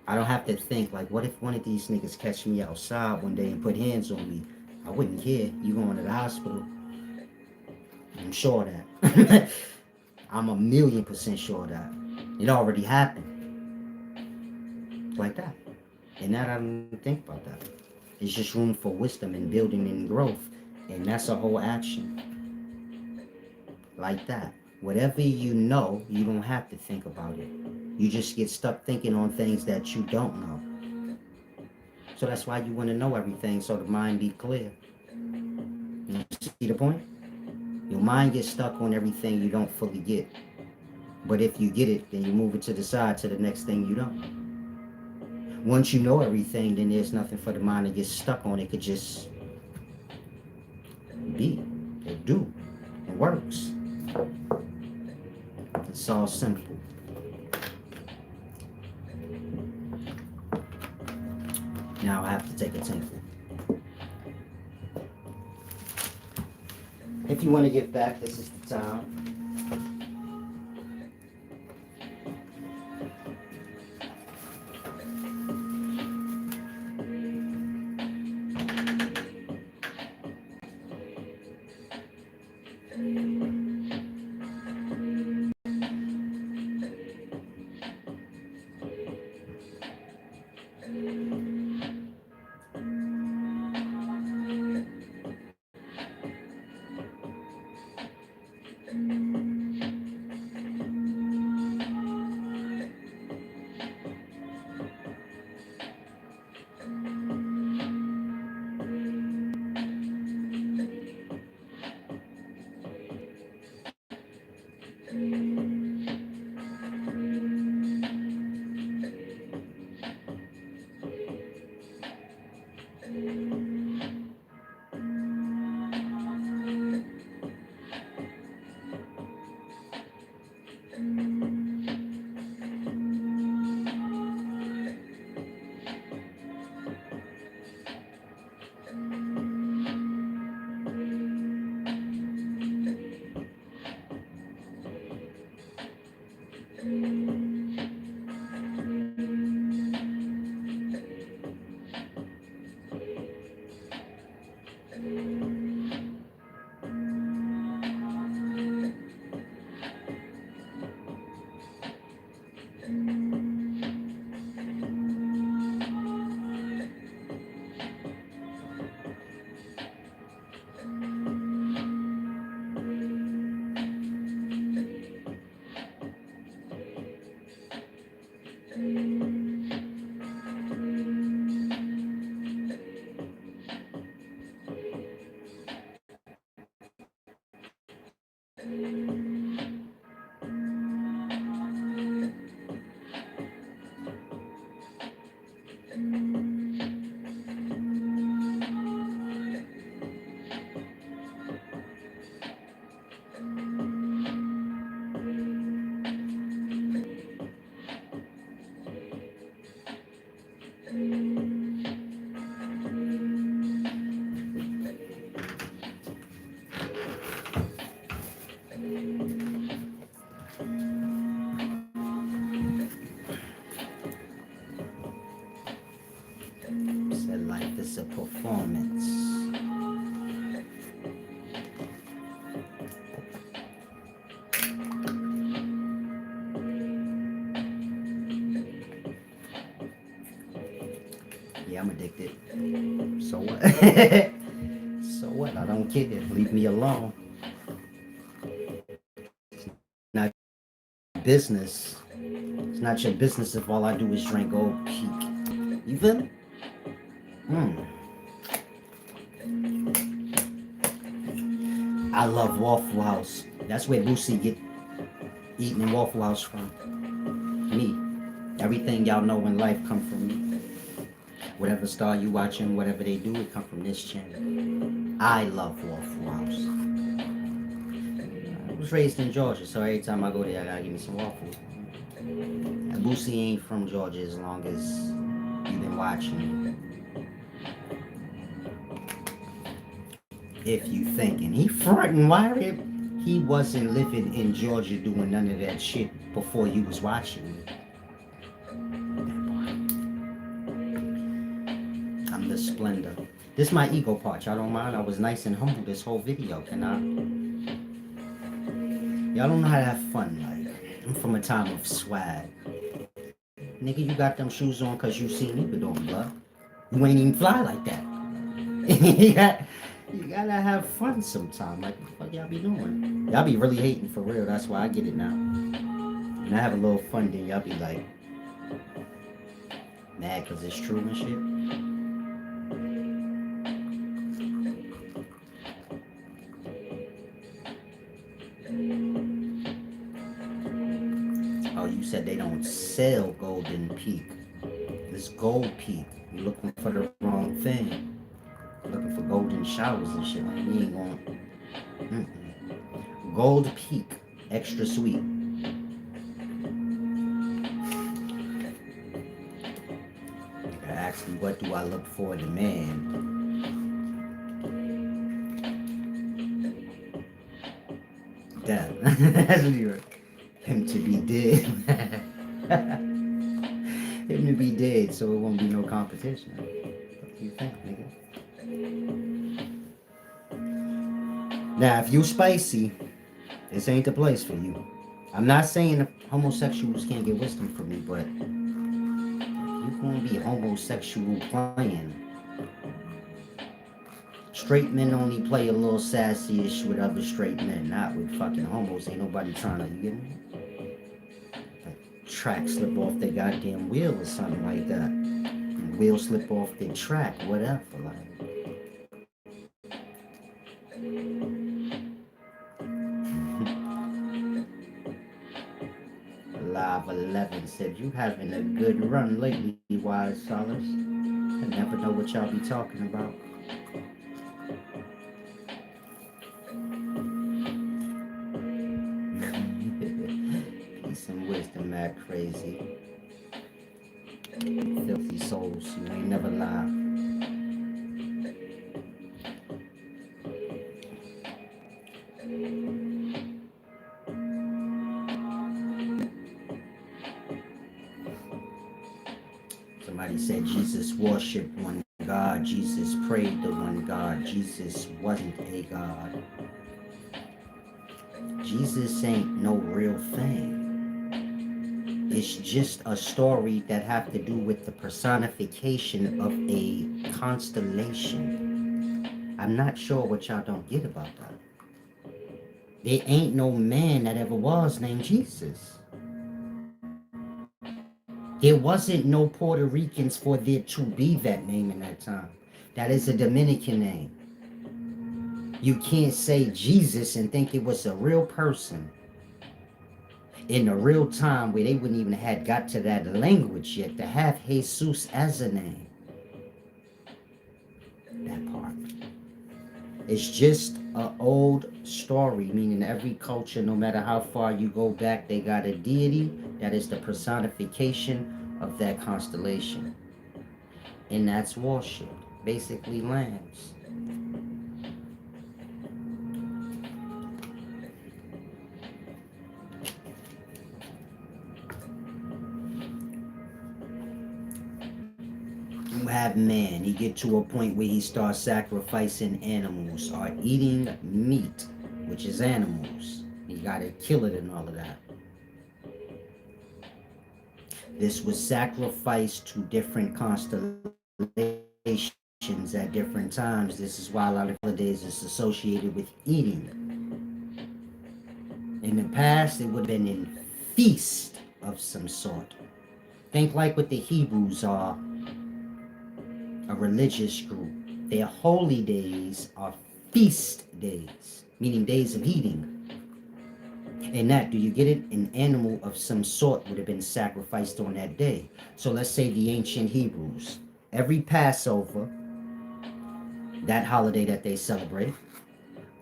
I don't have to think, like, what if one of these niggas catch me outside one day and put hands on me? I wouldn't care. You going to the hospital. I'm sure of that. I'm 1,000,000% sure of that. It already happened. Like that. And that I don't think about that. It's just room for wisdom and building and growth. And that's a whole action. Like that. Whatever you know, you don't have to think about it. You just get stuck thinking on things that you don't know. So that's why you want to know everything, so the mind be clear. You see the point? Your mind gets stuck on everything you don't fully get. But if you get it, then you move it to the side to the next thing you don't. Once you know everything, then there's nothing for the mind to get stuck on. It could just be. It do. It works. It's all simple. Now I have to take a tinkle. If you want to get back, this is the time. Said life is a performance. Yeah, I'm addicted. So what? So what? I don't get it. Leave me alone. Not business. It's not your business if all I do is drink Old Peak. You feel me? I love Waffle House. That's where Lucy get eating in Waffle House from. Me. Everything y'all know in life come from me. Whatever star you watching, whatever they do, it come from this channel. I love Waffle House. I was raised in Georgia, so every time I go there, I gotta give me some waffles. And Boosie ain't from Georgia as long as you've been watching. If you thinking he fronting, why he wasn't living in Georgia doing none of that shit before you was watching me. I'm the splendor. This is my ego part. Y'all don't mind? I was nice and humble this whole video. Can I? Y'all don't know how to have fun. Like, I'm from a time of swag. Nigga, you got them shoes on because you seen me doing blood. You ain't even fly like that. You gotta have fun sometime. Like, what the fuck y'all be doing? Y'all be really hating for real. That's why I get it now. And I have a little fun, then y'all be like, mad because it's true and shit. Oh, you said they don't sell Golden Peak. It's Gold Peak. You're looking for the wrong thing. Looking for golden showers and shit. Like, we ain't going. Gold Peak, extra sweet. You ask me, what do I look for in a man? Death. That's what you're. Him to be dead. Him to be dead, so it won't be no competition. What do you think, nigga? Now, if you spicy, this ain't the place for you. I'm not saying homosexuals can't get wisdom from me, but you're gonna be homosexual playing. Straight men only play a little sassy-ish with other straight men, not with fucking homos. Ain't nobody trying to, you get me? Like, track slip off their goddamn wheel or something like that. Wheel slip off their track, whatever, like. Live 11 said, you having a good run lately, Wise Solace. I never know what y'all be talking about. Peace and wisdom, mad crazy. Filthy souls, you ain't never lie. Somebody said Jesus worshiped one God, Jesus prayed to one God, Jesus wasn't a God. Jesus ain't no real thing. It's just a story that have to do with the personification of a constellation. I'm not sure what y'all don't get about that. There ain't no man that ever was named Jesus. There wasn't no Puerto Ricans for there to be that name in that time. That is a Dominican name. You can't say Jesus and think it was a real person in a real time where they wouldn't even have got to that language yet to have Jesus as a name. That part. It's just an old story, meaning every culture, no matter how far you go back, they got a deity that is the personification of that constellation. And that's worship, basically lambs. You have man, he get to a point where he starts sacrificing animals or eating meat, which is animals. You gotta kill it and all of that. This was sacrificed to different constellations at different times. This is why a lot of holidays is associated with eating. In the past, it would have been a feast of some sort. Think like what the Hebrews are, a religious group. Their holy days are feast days, meaning days of eating. And that, do you get it? An animal of some sort would have been sacrificed on that day. So let's say the ancient Hebrews, every Passover, that holiday that they celebrate,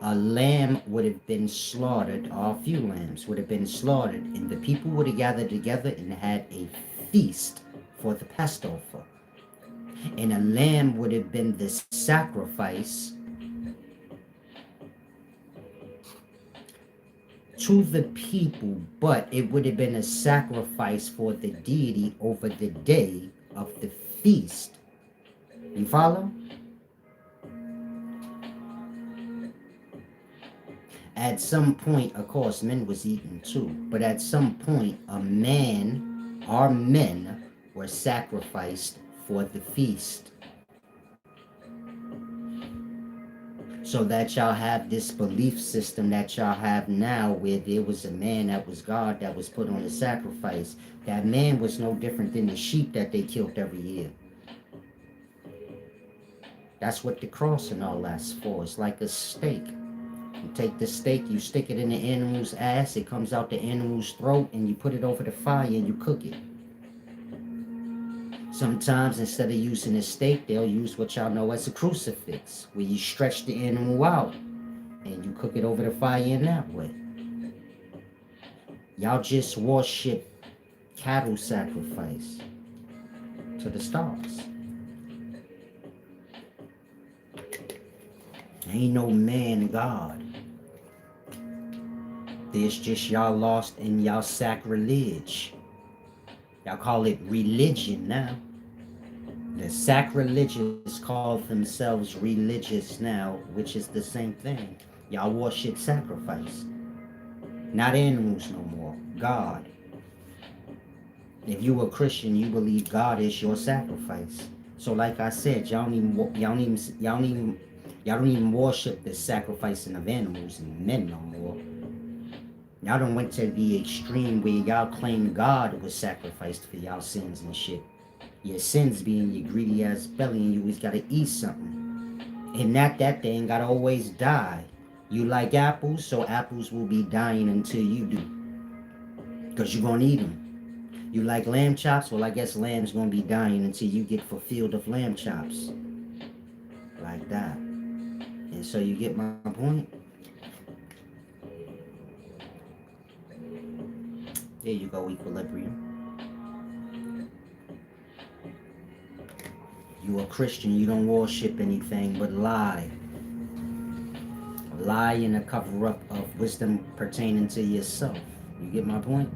a lamb would have been slaughtered, or a few lambs would have been slaughtered, and the people would have gathered together and had a feast for the Passover. And a lamb would have been the sacrifice to the people, but it would have been a sacrifice for the deity over the day of the feast. You follow? At some point, of course, men was eaten too, but at some point, a man or men were sacrificed for the feast. So that y'all have this belief system that y'all have now where there was a man that was God that was put on the sacrifice. That man was no different than the sheep that they killed every year. That's what the cross and all that's for. It's like a steak. You take the steak, you stick it in the animal's ass, it comes out the animal's throat, and you put it over the fire and you cook it. Sometimes instead of using a steak, they'll use what y'all know as a crucifix, where you stretch the animal out and you cook it over the fire in that way. Y'all just worship cattle sacrifice to the stars. Ain't no man God. There's just y'all lost in y'all sacrilege. Y'all call it religion now. The sacrilegious call themselves religious now, which is the same thing. Y'all worship sacrifice. Not animals no more. God. If you a Christian, you believe God is your sacrifice. So like I said, y'all don't even worship the sacrificing of animals and men no more. Y'all done went to the extreme where y'all claim God was sacrificed for y'all sins and shit. Your sins being your greedy ass belly and you always gotta eat something. And not that thing gotta always die. You like apples, so apples will be dying until you do. Because you're gonna eat them. You like lamb chops? Well, I guess lamb's gonna be dying until you get fulfilled of lamb chops. Like that. And so you get my point? There you go, equilibrium. You a Christian, you don't worship anything but lie. Lie in a cover-up of wisdom pertaining to yourself. You get my point?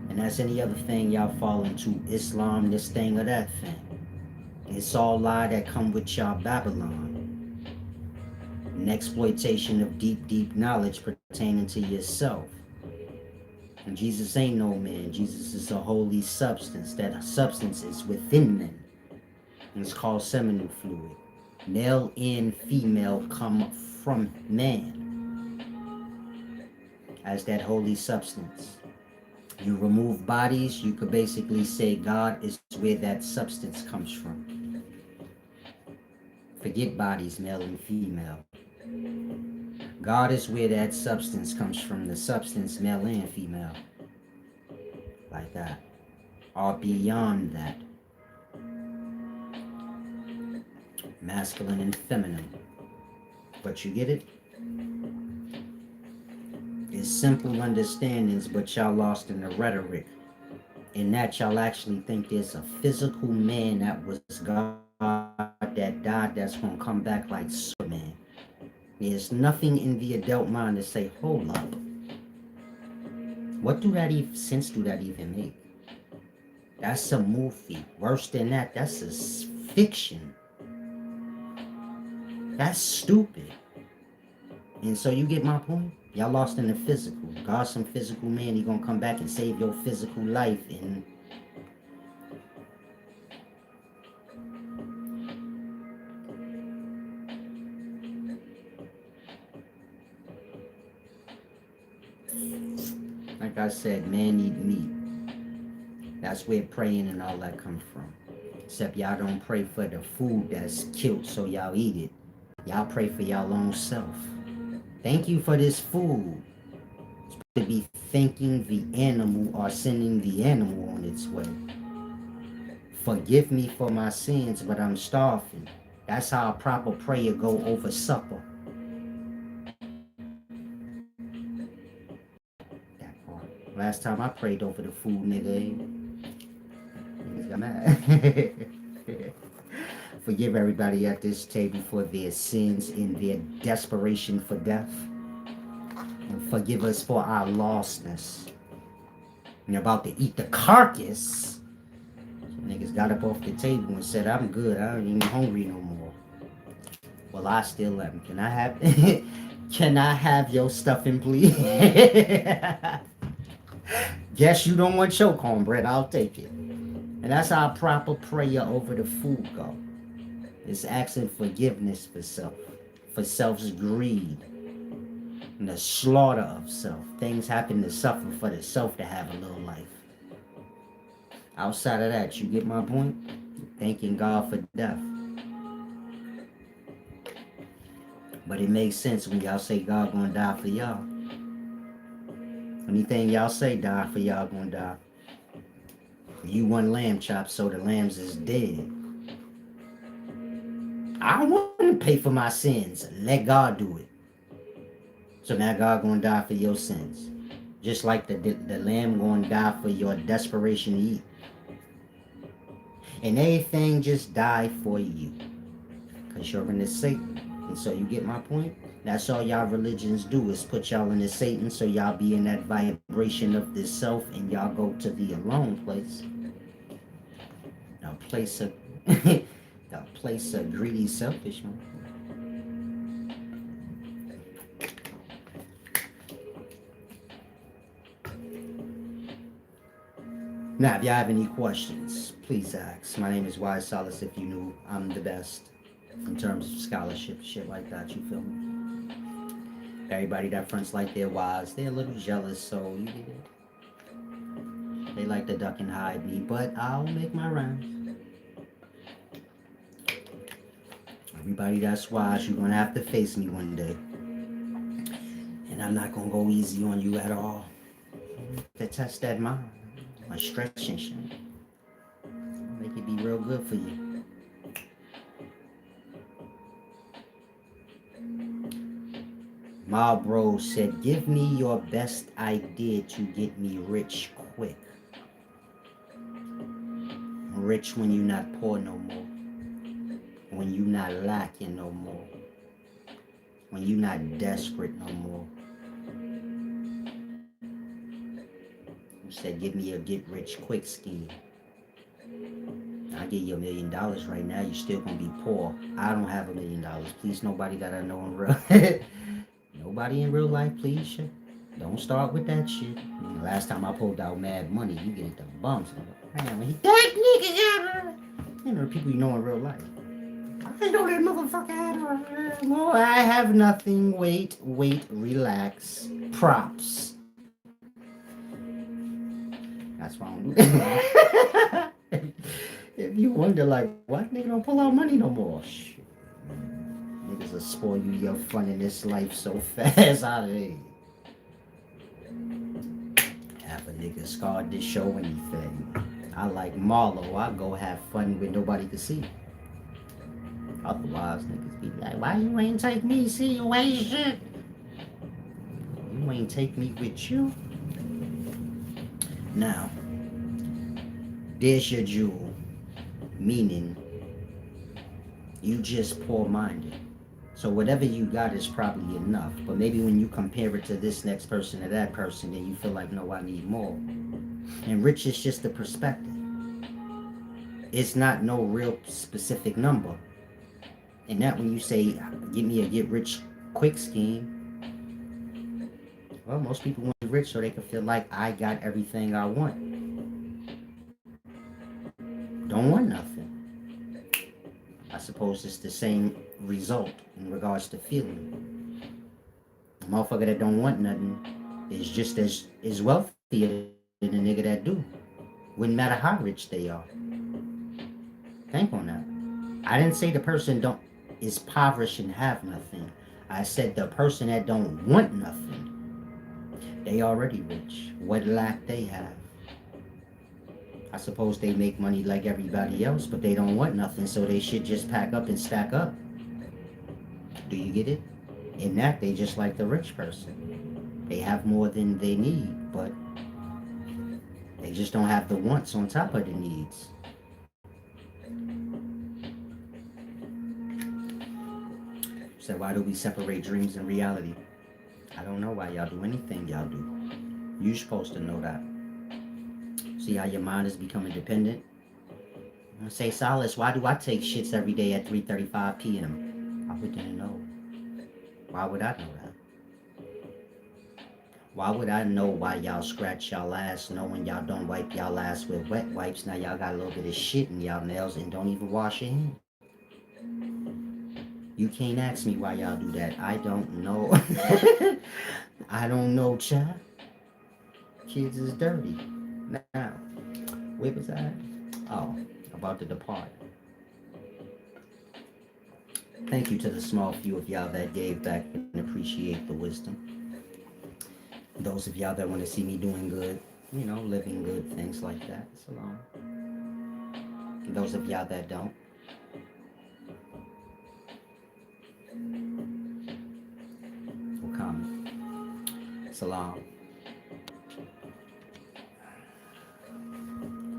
And that's any other thing y'all fall into, Islam, this thing or that thing. It's all lie that come with y'all Babylon. An exploitation of deep, deep knowledge pertaining to yourself. And Jesus ain't no man. Jesus is a holy substance. That substance is within men. And it's called seminal fluid. Male and female come from man as that holy substance. You remove bodies, you could basically say God is where that substance comes from. Forget bodies, male and female. God is where that substance comes from, the substance, male and female. Like that. Or beyond that. Masculine and feminine. But you get it? It's simple understandings, but y'all lost in the rhetoric. In that y'all actually think there's a physical man that was God that died that's gonna come back like Superman. There's nothing in the adult mind to say, hold up. What do that even sense do that even make? That's a movie. Worse than that, that's a fiction. That's stupid. And so you get my point? Y'all lost in the physical. God's some physical man. He gonna come back and save your physical life. And like I said, man need meat. That's where praying and all that comes from. Except y'all don't pray for the food that's killed so y'all eat it. Y'all pray for y'all own self. Thank you for this food. To be thanking the animal or sending the animal on its way. Forgive me for my sins, but I'm starving. That's how a proper prayer go over supper. That part. Last time I prayed over the food, niggas got mad. Forgive everybody at this table for their sins in their desperation for death. And forgive us for our lostness. And about to eat the carcass. Niggas got up off the table and said, I'm good. I ain't even hungry no more. Well, I still am. Can I have can I have your stuffing, please? Guess you don't want your cornbread. I'll take it. And that's how proper prayer over the food go. It's asking forgiveness for self. For self's greed. And the slaughter of self. Things happen to suffer for the self to have a little life. Outside of that, you get my point? Thanking God for death. But it makes sense when y'all say God gonna die for y'all. Anything y'all say die for y'all gonna die. You one lamb chop, so the lambs is dead. I don't want to pay for my sins. Let God do it. So now God gonna die for your sins. Just like the lamb gonna die for your desperation to eat. And everything just die for you. Because you're in the Satan. And so you get my point? That's all y'all religions do is put y'all in the Satan so y'all be in that vibration of the self and y'all go to the alone place. A place of a place of greedy selfish man. Now, if y'all have any questions, please ask. My name is Wise Solace. If you knew, I'm the best in terms of scholarship, shit like that. You feel me? Everybody that fronts like they're wise, they're a little jealous, so you get it. They like to duck and hide me, but I'll make my rhymes. Everybody that's wise, you're gonna have to face me one day, and I'm not gonna go easy on you at all. To test that mind. My stretching shit. Make it be real good for you. Marlboro said, give me your best idea to get me rich quick. Rich when you not poor no more. When you not lacking no more. When you not desperate no more. Said, give me a get rich quick scheme. I'll give you $1 million right now. You're still gonna be poor. I don't have $1 million. Please, nobody that I know in real nobody in real life, please. Don't start with that shit. The last time I pulled out mad money, you get the bumps. Man, when he that nigga, you know the people you know in real life. I know that motherfucker had well, I have nothing. Wait, relax. Props. That's why I don't do that. If you wonder, like, why nigga don't pull out money no more? Shit. Niggas will spoil you your fun in this life so fast out of here. Half a nigga scarred to show anything. I like Marlo. I go have fun with nobody to see. Otherwise, niggas be like, why you ain't take me? See, you ain't shit. You ain't take me with you. Now, there's your jewel. Meaning, you just poor-minded. So whatever you got is probably enough. But maybe when you compare it to this next person or that person, then you feel like, no, I need more. And rich is just the perspective. It's not no real specific number. And that when you say, give me a get rich quick scheme, well, most people want to be rich so they can feel like I got everything I want. Don't want nothing. I suppose it's the same result in regards to feeling. A motherfucker that don't want nothing is just as wealthier than a nigga that do. Wouldn't matter how rich they are. Think on that. I didn't say the person don't is impoverished and have nothing. I said the person that don't want nothing, they already rich. What lack they have? I suppose they make money like everybody else, but they don't want nothing, so they should just pack up and stack up. Do you get it? In that, they just like the rich person. They have more than they need, but they just don't have the wants on top of the needs. So why do we separate dreams and reality? I don't know why y'all do anything y'all do. You're supposed to know that. See how your mind is becoming dependent? I say, Solace, why do I take shits every day at 3:35 p.m.? I wouldn't know. Why would I know that? Why would I know why y'all scratch y'all ass knowing y'all don't wipe y'all ass with wet wipes? Now y'all got a little bit of shit in y'all nails and don't even wash your hands. You can't ask me why y'all do that. I don't know. I don't know, child. Kids is dirty. Now, where was I? Oh, about to depart. Thank you to the small few of y'all that gave back and appreciate the wisdom. Those of y'all that want to see me doing good, living good, things like that. Salam. Those of y'all that don't, will comment. Salam.